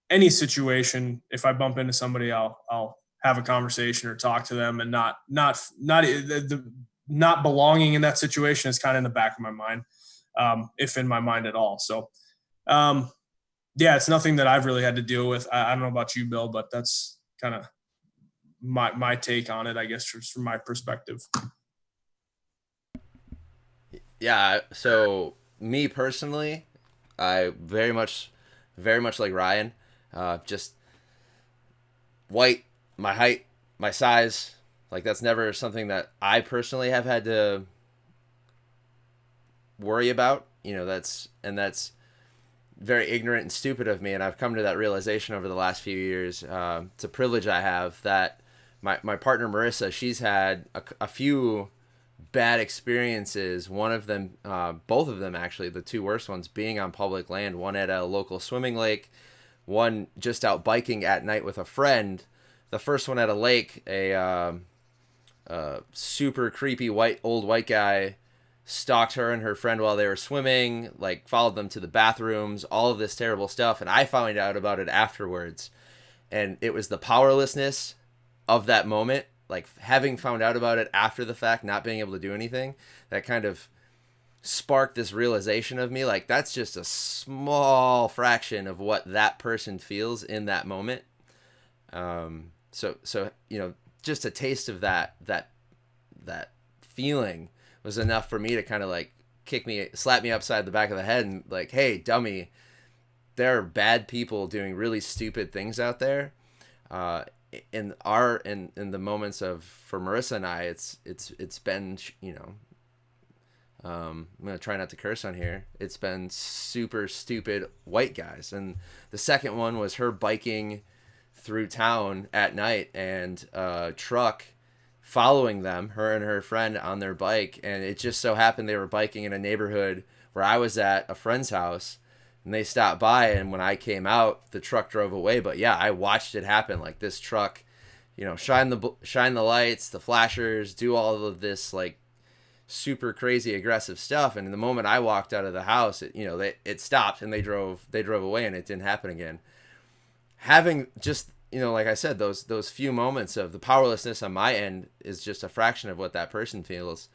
any situation. If I bump into somebody, I'll have a conversation or talk to them, and not belonging in that situation is kind of in the back of my mind, if in my mind at all. So, yeah, it's nothing that I've really had to deal with. I don't know about you, Bill, but that's kind of my take on it, I guess, just from my perspective. Yeah. So me personally, I very much like Ryan, just white, my height, my size, like that's never something that I personally have had to worry about. That's very ignorant and stupid of me, and I've come to that realization over the last few years. It's a privilege I have that my partner Marissa, she's had a few bad experiences. One of them, both of them actually, the two worst ones, being on public land. One at a local swimming lake, one just out biking at night with a friend. The first one at a lake, a super creepy old white guy stalked her and her friend while they were swimming, like followed them to the bathrooms, all of this terrible stuff. And I found out about it afterwards. And it was the powerlessness of that moment, like having found out about it after the fact, not being able to do anything, that kind of sparked this realization of me, like that's just a small fraction of what that person feels in that moment. So just a taste of that feeling was enough for me to kind of like slap me upside the back of the head and like, hey, dummy, there are bad people doing really stupid things out there. In the moments for Marissa and I, it's been, I'm going to try not to curse on here. It's been super stupid white guys. And the second one was her biking through town at night and a truck following them, her and her friend on their bike. And it just so happened they were biking in a neighborhood where I was at a friend's house, and they stopped by. And when I came out, the truck drove away. But yeah, I watched it happen. Like this truck, shine the lights, the flashers, do all of this like super crazy aggressive stuff. And in the moment I walked out of the house, it stopped and they drove away, and it didn't happen again. Having just, like I said, those few moments of the powerlessness on my end is just a fraction of what that person feels.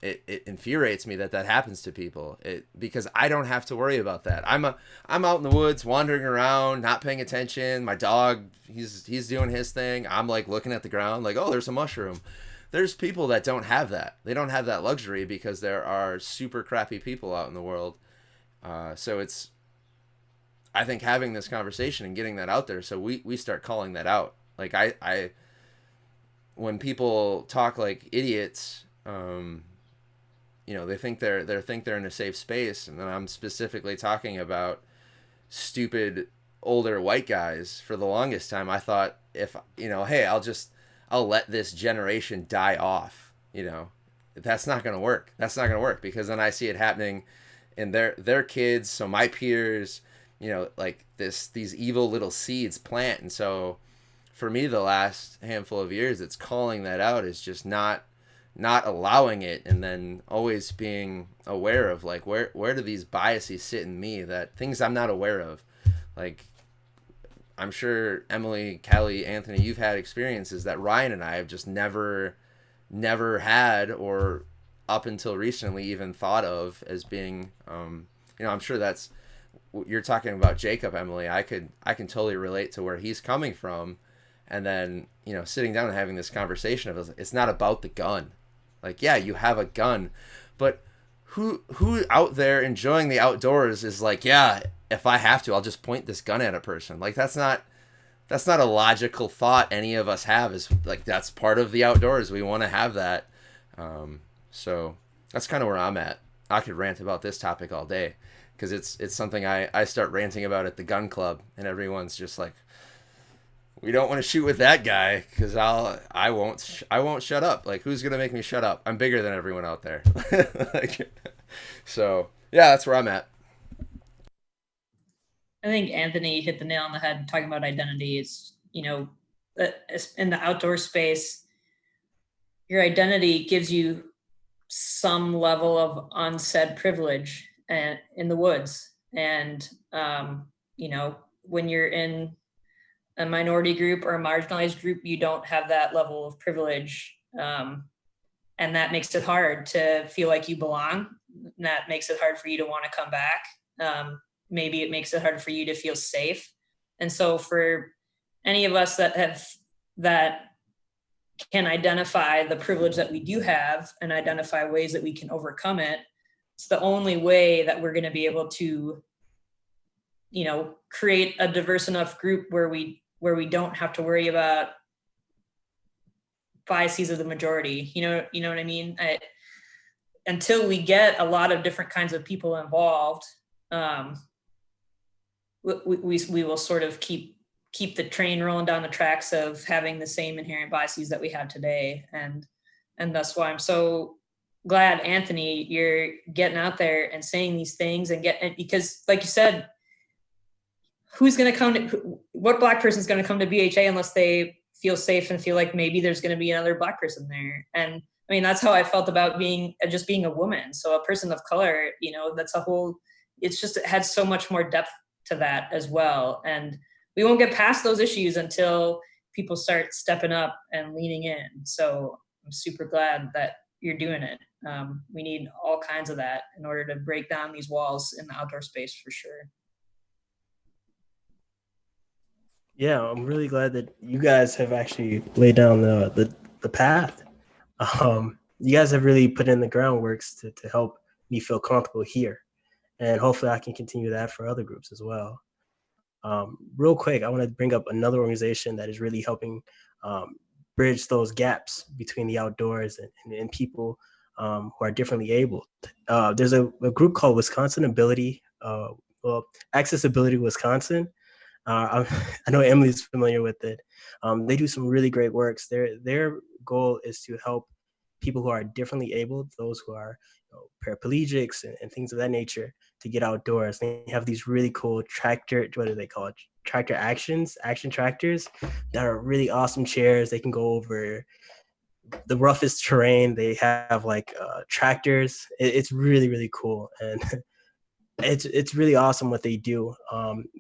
It infuriates me that happens to people. Because I don't have to worry about that. I'm out in the woods wandering around, not paying attention. My dog, he's doing his thing. I'm like looking at the ground, like, oh, there's a mushroom. There's people that don't have that. They don't have that luxury because there are super crappy people out in the world. So it's, I think, having this conversation and getting that out there, so we start calling that out. Like I when people talk like idiots, they think they're in a safe space, and then I'm specifically talking about stupid older white guys. For the longest time, I thought, if hey, I'll let this generation die off. That's not gonna work. That's not gonna work, because then I see it happening in their kids. So my peers, like these evil little seeds plant, and so for me, the last handful of years, it's calling that out, is just not allowing it, and then always being aware of, like, where do these biases sit in me, that things I'm not aware of. Like, I'm sure Emily, Kelly, Anthony, you've had experiences that Ryan and I have just never had, or up until recently even thought of as being, I'm sure that's, you're talking about Jacob, Emily. I can totally relate to where he's coming from. And then, sitting down and having this conversation of, it's not about the gun. Like, yeah, you have a gun, but who out there enjoying the outdoors is like, yeah, if I have to, I'll just point this gun at a person. Like, that's not a logical thought any of us have. Is like, that's part of the outdoors. We want to have that. So that's kind of where I'm at. I could rant about this topic all day, because it's something I start ranting about at the gun club, and everyone's just like, we don't want to shoot with that guy, because I won't shut up. Like, who's gonna make me shut up? I'm bigger than everyone out there. So yeah, that's where I'm at. I think Anthony hit the nail on the head talking about identity. It's, in the outdoor space, your identity gives you some level of unsaid privilege and in the woods. And, when you're in a minority group or a marginalized group, you don't have that level of privilege. And that makes it hard to feel like you belong. And that makes it hard for you to want to come back. Maybe it makes it hard for you to feel safe. And so for any of us that can identify the privilege that we do have and identify ways that we can overcome it, it's the only way that we're going to be able to, create a diverse enough group where we don't have to worry about biases of the majority. You know what I mean? Until we get a lot of different kinds of people involved, we will sort of keep the train rolling down the tracks of having the same inherent biases that we have today. And that's why I'm so glad, Anthony, you're getting out there and saying these things, because like you said, what Black person's going to come to BHA unless they feel safe and feel like maybe there's going to be another Black person there. And I mean, that's how I felt about being a woman. So a person of color, it had so much more depth to that as well. And we won't get past those issues until people start stepping up and leaning in. So I'm super glad that you're doing it. We need all kinds of that in order to break down these walls in the outdoor space, for sure. Yeah, I'm really glad that you guys have actually laid down the path. You guys have really put in the groundworks to help me feel comfortable here. And hopefully I can continue that for other groups as well. Real quick, I want to bring up another organization that is really helping bridge those gaps between the outdoors and people who are differently abled. There's a group called Wisconsin Accessibility Wisconsin. I know Emily's familiar with it. They do some really great works. Their goal is to help people who are differently abled, those who are paraplegics and things of that nature, to get outdoors. They have these really cool tractor action tractors that are really awesome chairs. They can go over the roughest terrain. They have tractors. It's really, really cool. And it's really awesome what they do.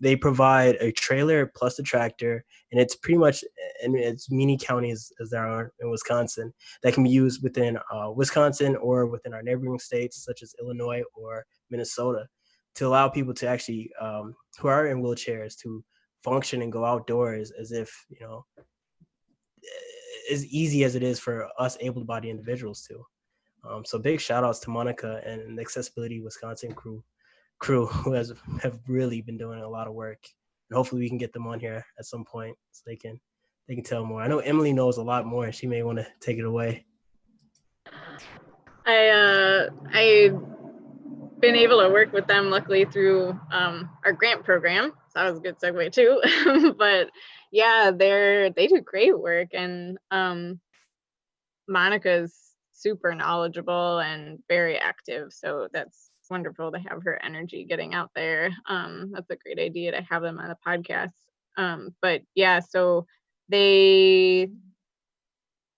They provide a trailer plus a tractor, and it's pretty much in as many counties as there are in Wisconsin that can be used within Wisconsin or within our neighboring states such as Illinois or Minnesota, to allow people to actually who are in wheelchairs to function and go outdoors as if as easy as it is for us able-bodied individuals to. So big shout outs to Monica and the Accessibility Wisconsin crew who have really been doing a lot of work, and hopefully we can get them on here at some point so they can tell more. I know Emily knows a lot more, and she may want to take it away. I been able to work with them luckily through our grant program. So that was a good segue too. But yeah, they do great work, and Monica's super knowledgeable and very active. So that's wonderful to have her energy getting out there. That's a great idea to have them on the podcast. But yeah, so they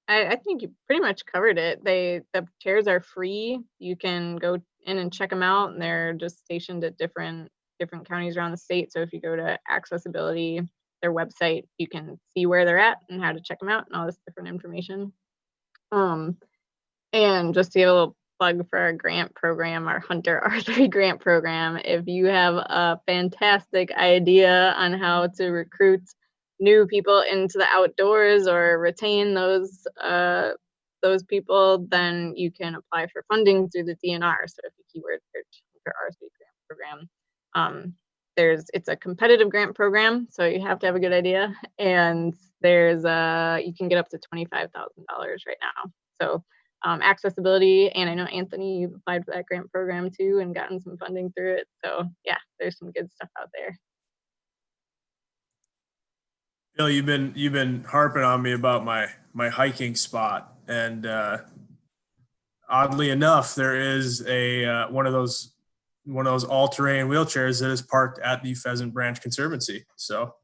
I think you pretty much covered it. The chairs are free. You can go in and check them out, and they're just stationed at different counties around the state. So if you go to accessibility, their website, you can see where they're at and how to check them out and all this different information. And just to give a little plug for our grant program, our Hunter Archery grant program, if you have a fantastic idea on how to recruit new people into the outdoors or retain those people, then you can apply for funding through the DNR. So if you keyword search Hunter Archery grant program, it's a competitive grant program, so you have to have a good idea, and you can get up to $25,000 right now. So accessibility, and I know Anthony, you've applied for that grant program too and gotten some funding through it. So yeah, there's some good stuff out there. Bill, you've been harping on me about my hiking spot, and oddly enough, there is a one of those all-terrain wheelchairs that is parked at the Pheasant Branch Conservancy. So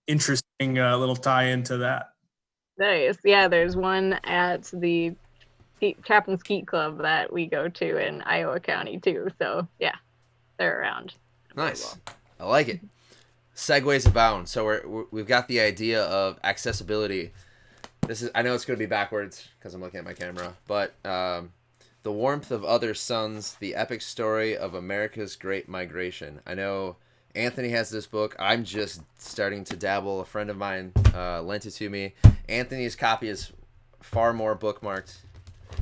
interesting little tie into that. Nice. Yeah, there's one at the Chapin Skeet Club that we go to in Iowa County too. So yeah, they're around. Nice. I like it. Segues abound. So we've got the idea of accessibility. I know it's going to be backwards because I'm looking at my camera, but the warmth of other suns, the epic story of America's Great Migration. I know Anthony has this book. I'm just starting to dabble. A friend of mine lent it to me. Anthony's copy is far more bookmarked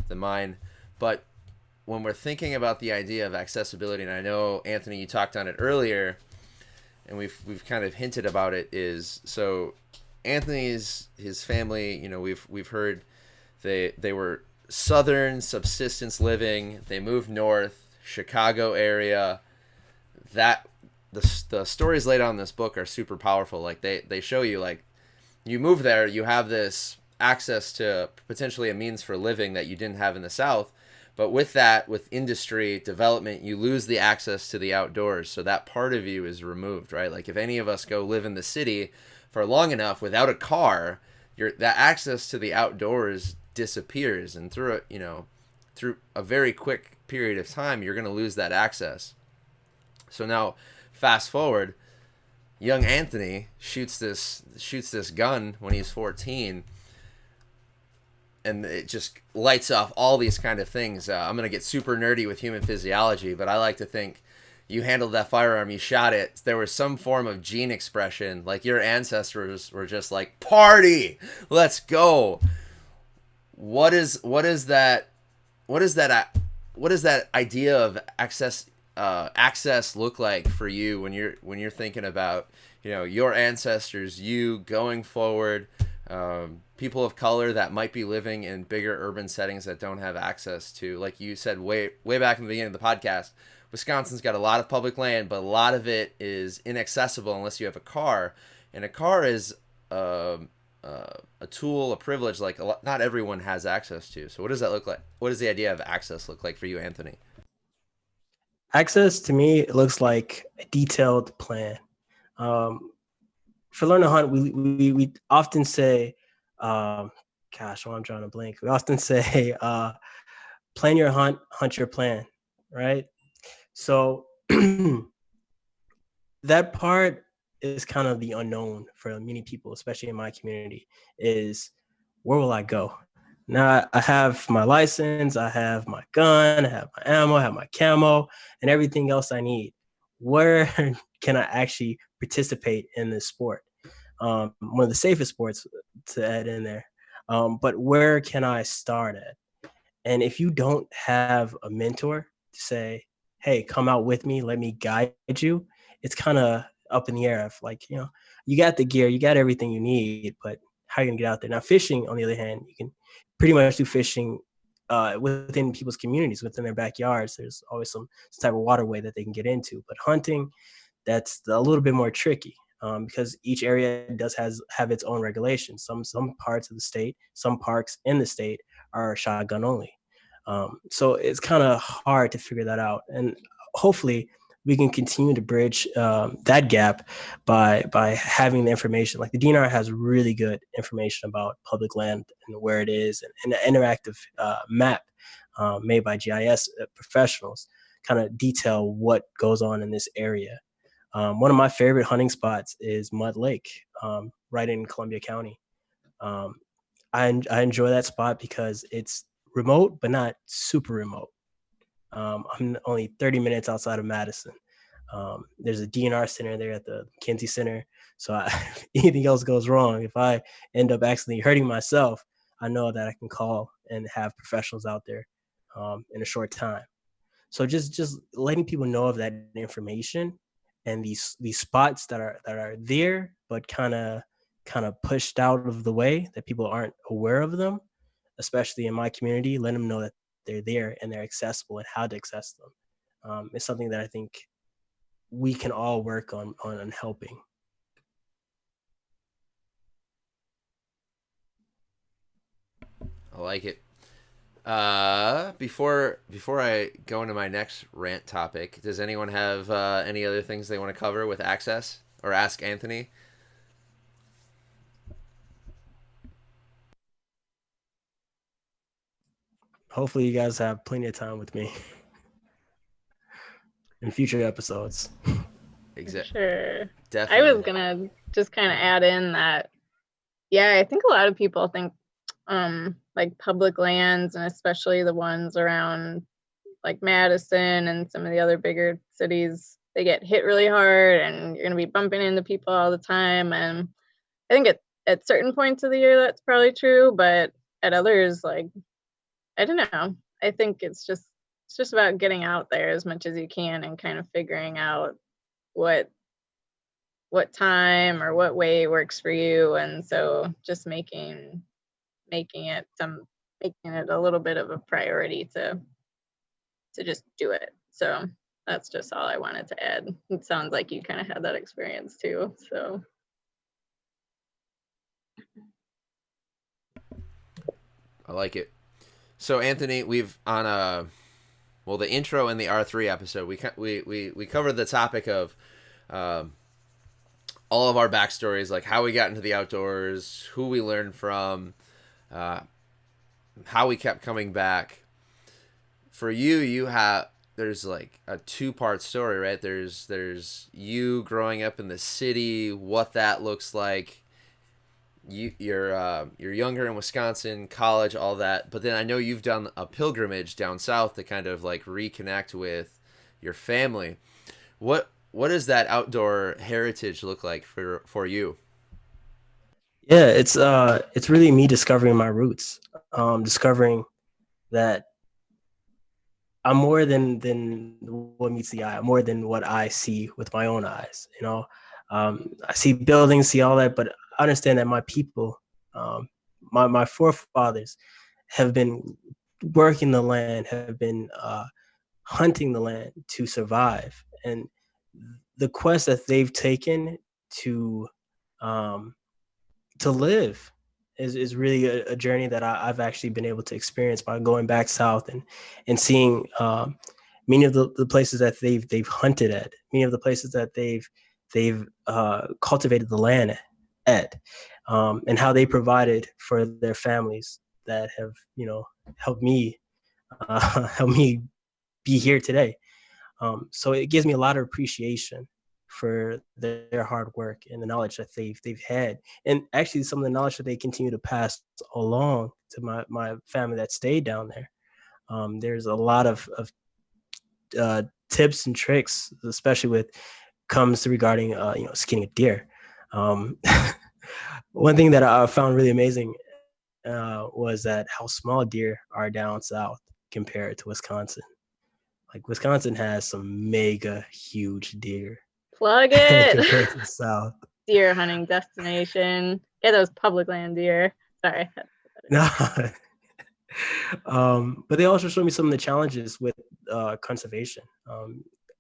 than mine. But when we're thinking about the idea of accessibility, and I know, Anthony, you talked on it earlier, and we've kind of hinted about it, is so Anthony's, his family, you know, we've heard they were southern subsistence living. They moved north, Chicago area. That the stories laid out in this book are super powerful. Like they show you, like, you move there, you have this access to potentially a means for living that you didn't have in the South. But with that, with industry development, you lose the access to the outdoors. So that part of you is removed, right? Like if any of us go live in the city for long enough without a car, that access to the outdoors disappears. And through a very quick period of time, you're going to lose that access. So now, fast forward, young Anthony shoots this gun when he's 14, and it just lights off all these kind of things. I'm going to get super nerdy with human physiology, but I like to think you handled that firearm, you shot it, there was some form of gene expression, like your ancestors were just like, party, let's go. What is that idea of access look like for you when you're thinking about, you know, your ancestors, you going forward, people of color that might be living in bigger urban settings that don't have access to, like you said way back in the beginning of the podcast, Wisconsin's got a lot of public land, but a lot of it is inaccessible unless you have a car, and a car is a tool, a privilege like not everyone has access to. So what does that look like? What does the idea of access look like for you, Anthony? Access to me, it looks like a detailed plan. For Learn to Hunt, we often say, I'm drawing a blank. We often say, plan your hunt, hunt your plan, right? So that part is kind of the unknown for many people, especially in my community, is where will I go? Now I have my license, I have my gun, I have my ammo, I have my camo, and everything else I need. Where can I actually participate in this sport? One of the safest sports to add in there. But where can I start at? And if you don't have a mentor to say, hey, come out with me, let me guide you, it's kind of up in the air of like, you know, you got the gear, you got everything you need, but how are you gonna get out there? Now, fishing, on the other hand, you can pretty much do fishing within people's communities, within their backyards. There's always some type of waterway that they can get into. But hunting, that's a little bit more tricky because each area does have its own regulations. Some parts of the state, some parks in the state are shotgun only. So it's kind of hard to figure that out. And hopefully we can continue to bridge that gap by having the information. Like the DNR has really good information about public land and where it is, and an interactive map made by GIS professionals kind of detail what goes on in this area. One of my favorite hunting spots is Mud Lake, right in Columbia County. I enjoy that spot because it's remote, but not super remote. I'm only 30 minutes outside of Madison. There's a DNR center there at the McKenzie Center. So if anything else goes wrong, if I end up accidentally hurting myself, I know that I can call and have professionals out there in a short time. So just letting people know of that information and these spots that are there, but kind of pushed out of the way, that people aren't aware of them, especially in my community. Let them know that they're there and they're accessible and how to access them. It's something that I think we can all work on helping. I like it. Before I go into my next rant topic, does anyone have any other things they want to cover with access or ask Anthony? Hopefully you guys have plenty of time with me in future episodes. Exactly. Sure. Definitely. I was gonna just kind of add in that, yeah, I think a lot of people think like public lands, and especially the ones around like Madison and some of the other bigger cities, they get hit really hard and you're gonna be bumping into people all the time. And I think at certain points of the year that's probably true, but at others, like, I don't know. I think it's just about getting out there as much as you can and kind of figuring out what time or what way works for you. And so just making it a little bit of a priority to just do it. So that's just all I wanted to add. It sounds like you kind of had that experience too. So I like it. So Anthony, we've on the intro in the R3 episode, we covered the topic of all of our backstories, like how we got into the outdoors, who we learned from, how we kept coming back. For you there's like a 2-part story, right? There's you growing up in the city, what that looks like. You're younger in Wisconsin, college, all that. But then I know you've done a pilgrimage down south to kind of like reconnect with your family. What does that outdoor heritage look like for you? Yeah, it's really me discovering my roots, discovering that I'm more than what meets the eye. I'm more than what I see with my own eyes. I see buildings, see all that, but I understand that my people, my forefathers, have been working the land, have been hunting the land to survive, and the quest that they've taken to live is really a journey that I've actually been able to experience by going back south and seeing many of the places that they've hunted at, many of the places that they've cultivated the land at, and how they provided for their families that have helped me be here today. So it gives me a lot of appreciation for their hard work and the knowledge that they've had, and actually some of the knowledge that they continue to pass along to my family that stayed down there. There's a lot of tips and tricks, especially with comes to regarding skinning a deer. One thing that I found really amazing was that how small deer are down south compared to Wisconsin. Like Wisconsin has some mega huge deer. plug it. Compared to the south. Deer hunting destination. Get those public land deer. Sorry. No, But they also showed me some of the challenges with conservation.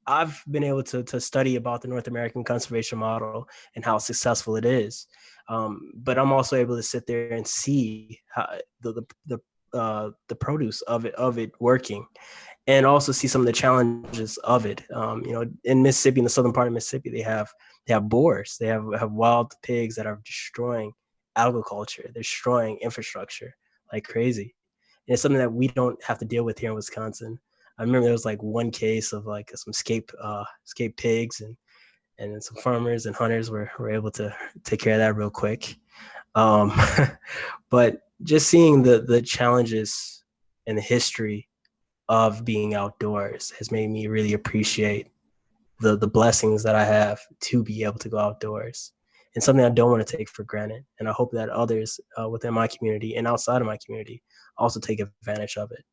I've been able to study about the North American conservation model and how successful it is. But I'm also able to sit there and see how the produce of it working, and also see some of the challenges of it. In Mississippi, in the southern part of Mississippi, they have boars, they have wild pigs that are destroying agriculture, they're destroying infrastructure like crazy. And it's something that we don't have to deal with here in Wisconsin. I remember there was like one case of like some escaped pigs, and some farmers and hunters were able to take care of that real quick. Um, but just seeing the challenges and the history of being outdoors has made me really appreciate the blessings that I have to be able to go outdoors, and something I don't want to take for granted. And I hope that others within my community and outside of my community also take advantage of it.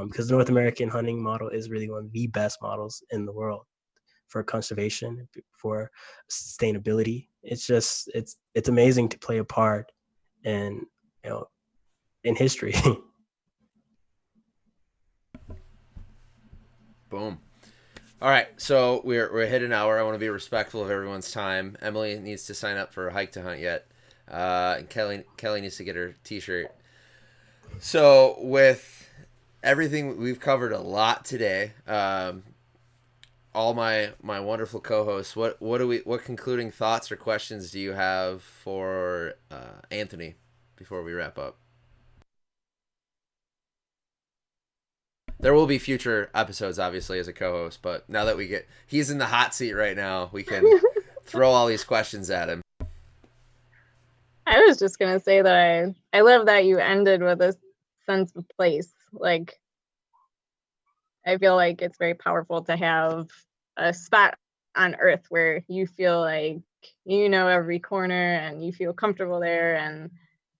Because the North American hunting model is really one of the best models in the world for conservation, for sustainability. It's amazing to play a part in in history. Boom. All right, so we're hit an hour. I want to be respectful of everyone's time. Emily needs to sign up for a hike to hunt yet, and Kelly needs to get her T-shirt. So with everything we've covered a lot today, all my wonderful co-hosts, what concluding thoughts or questions do you have for Anthony before we wrap up? There will be future episodes, obviously, as a co-host, but now that he's in the hot seat right now, we can throw all these questions at him. I was just gonna say that I love that you ended with a sense of place. Like, I feel like it's very powerful to have a spot on earth where you feel like you know every corner and you feel comfortable there, and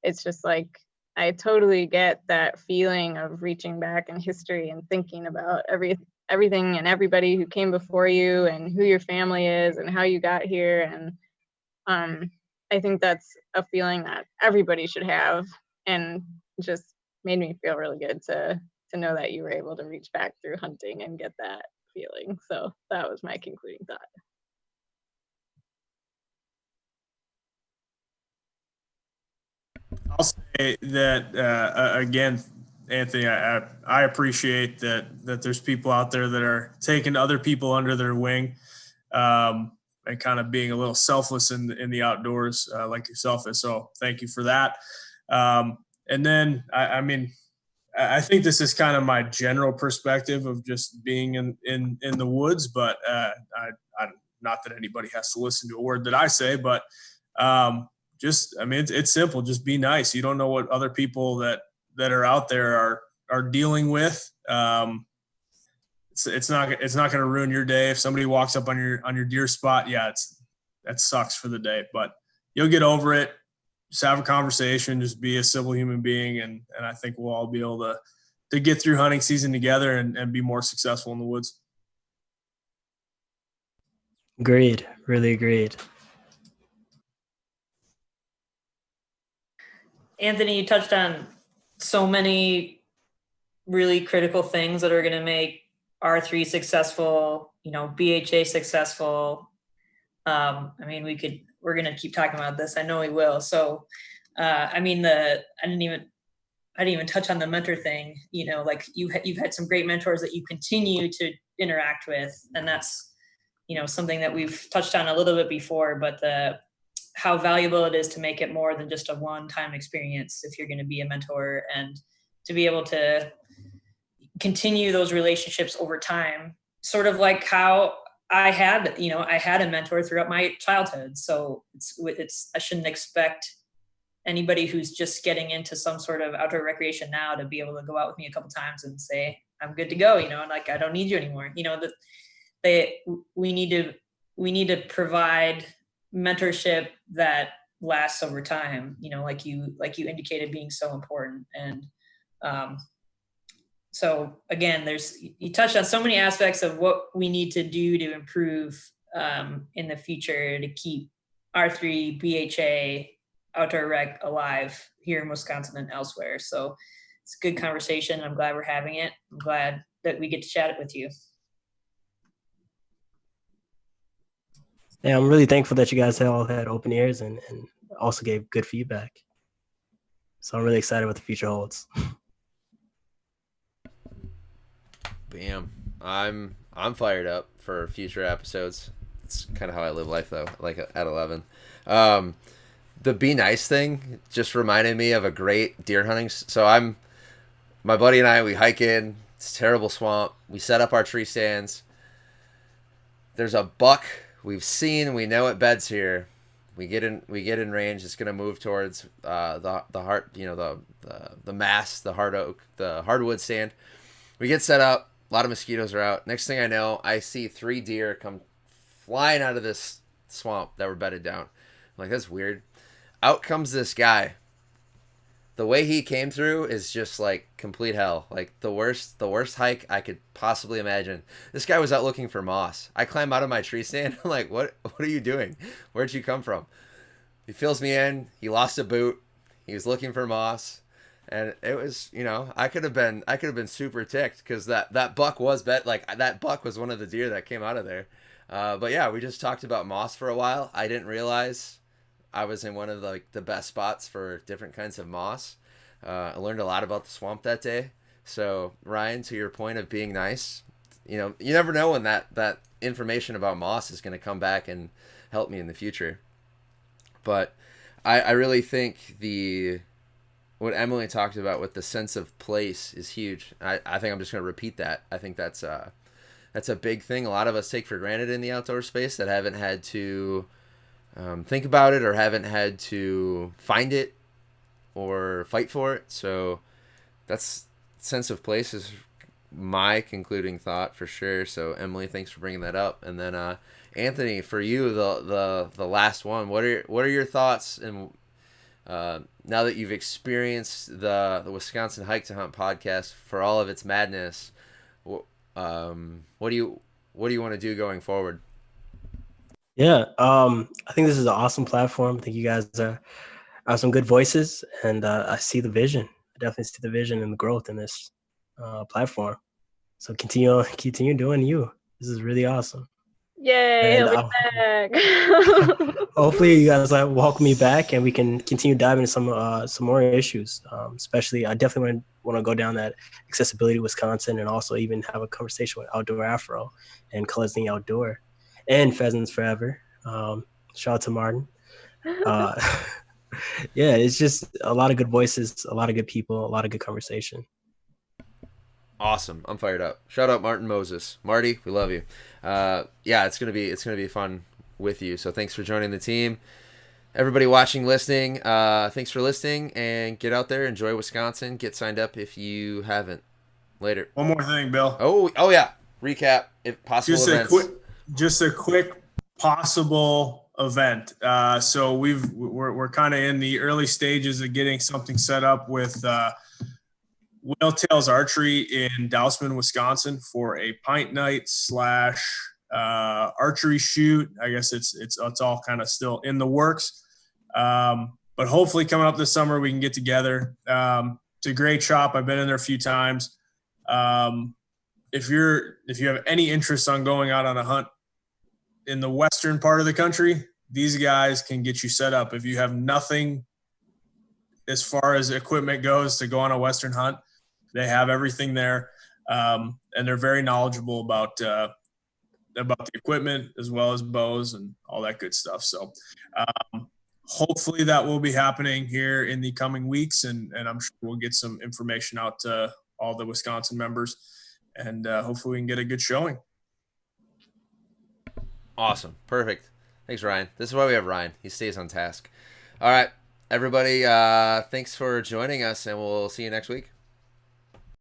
it's just like, I totally get that feeling of reaching back in history and thinking about everything and everybody who came before you and who your family is and how you got here. And I think that's a feeling that everybody should have, and just made me feel really good to know that you were able to reach back through hunting and get that feeling. So that was my concluding thought. I'll say that again, Anthony. I appreciate that there's people out there that are taking other people under their wing, and kind of being a little selfless in the outdoors, like yourself. And so, thank you for that. And then, I mean, I think this is kind of my general perspective of just being in the woods, but I not that anybody has to listen to a word that I say, but I mean, it's simple. Just be nice. You don't know what other people that are out there are dealing with. It's not going to ruin your day if somebody walks up on your deer spot. Yeah, that sucks for the day, but you'll get over it. Just have a conversation. Just be a civil human being, and I think we'll all be able to get through hunting season together and be more successful in the woods. Agreed. Really agreed. Anthony, you touched on so many really critical things that are going to make R3 successful, BHA successful. I mean, we're going to keep talking about this. I know we will. So, I mean, I didn't even touch on the mentor thing. Like you've had some great mentors that you continue to interact with, and that's, something that we've touched on a little bit before, but how valuable it is to make it more than just a one-time experience if you're going to be a mentor, and to be able to continue those relationships over time, sort of like how I had a mentor throughout my childhood. So I shouldn't expect anybody who's just getting into some sort of outdoor recreation now to be able to go out with me a couple times and say, I'm good to go, and like, I don't need you anymore. We need to provide mentorship that lasts over time, like you indicated, being so important. And so again, you touched on so many aspects of what we need to do to improve in the future to keep R3 BHA outdoor rec alive here in Wisconsin and elsewhere. So It's a good conversation. I'm glad we're having it. I'm glad that we get to chat it with you. Yeah, I'm really thankful that you guys all had open ears and also gave good feedback. So I'm really excited what the future holds. Bam. I'm fired up for future episodes. It's kind of how I live life though, like at 11. The be nice thing just reminded me of a great deer hunting. So my buddy and I, we hike in. It's a terrible swamp. We set up our tree stands. There's a buck we know it beds here. We get in range. It's gonna move towards the heart, the mass, the hardwood stand. We get set up. A lot of mosquitoes are out. Next thing I know, I see 3 deer come flying out of this swamp that were bedded down. I'm like, that's weird. Out comes this guy. The way he came through is just like complete hell. Like the worst hike I could possibly imagine. This guy was out looking for moss. I climb out of my tree stand. I'm like, what are you doing? Where'd you come from? He fills me in. He lost a boot. He was looking for moss. And it was, I could have been super ticked because that buck was that buck was one of the deer that came out of there. But yeah, we just talked about moss for a while. I didn't realize I was in one of the best spots for different kinds of moss. I learned a lot about the swamp that day. So Ryan, to your point of being nice, you never know when that information about moss is going to come back and help me in the future. But I really think what Emily talked about with the sense of place is huge. I think I'm just going to repeat that. I think that's a big thing a lot of us take for granted in the outdoor space that haven't had to think about it or haven't had to find it or fight for it. So that's sense of place is my concluding thought for sure. So Emily, thanks for bringing that up. And then Anthony, for you, the last one, what are your thoughts and now that you've experienced the Wisconsin Hike to Hunt podcast for all of its madness, what do you want to do going forward? Yeah, I think this is an awesome platform. I think you guys are some good voices, and I see the vision. I definitely see the vision and the growth in this platform. So continue doing you. This is really awesome. Yay, And he'll be back. hopefully you guys welcome me back and we can continue diving into some more issues. Especially, I definitely want to go down that accessibility Wisconsin and also even have a conversation with Outdoor Afro and Colors in the Outdoor and Pheasants Forever. Shout out to Martin. Yeah, it's just a lot of good voices, a lot of good people, a lot of good conversation. Awesome. I'm fired up. Shout out Martin Moses. Marty, we love you. Yeah, it's gonna be fun with you. So thanks for joining the team. Everybody watching, listening, thanks for listening, and get out there, enjoy Wisconsin. Get signed up if you haven't. Later. One more thing, Bill. Oh yeah. Recap if possible events. Just a quick possible event. So we're kind of in the early stages of getting something set up with Whaletails Archery in Dousman, Wisconsin for a pint night / archery shoot. I guess it's all kind of still in the works. But hopefully coming up this summer, we can get together. It's a great shop. I've been in there a few times. If you have any interest on going out on a hunt in the western part of the country, these guys can get you set up. If you have nothing as far as equipment goes to go on a western hunt, they have everything there, and they're very knowledgeable about the equipment as well as bows and all that good stuff. So hopefully that will be happening here in the coming weeks, and I'm sure we'll get some information out to all the Wisconsin members, and hopefully we can get a good showing. Awesome. Perfect. Thanks, Ryan. This is why we have Ryan. He stays on task. All right, everybody, thanks for joining us, and we'll see you next week.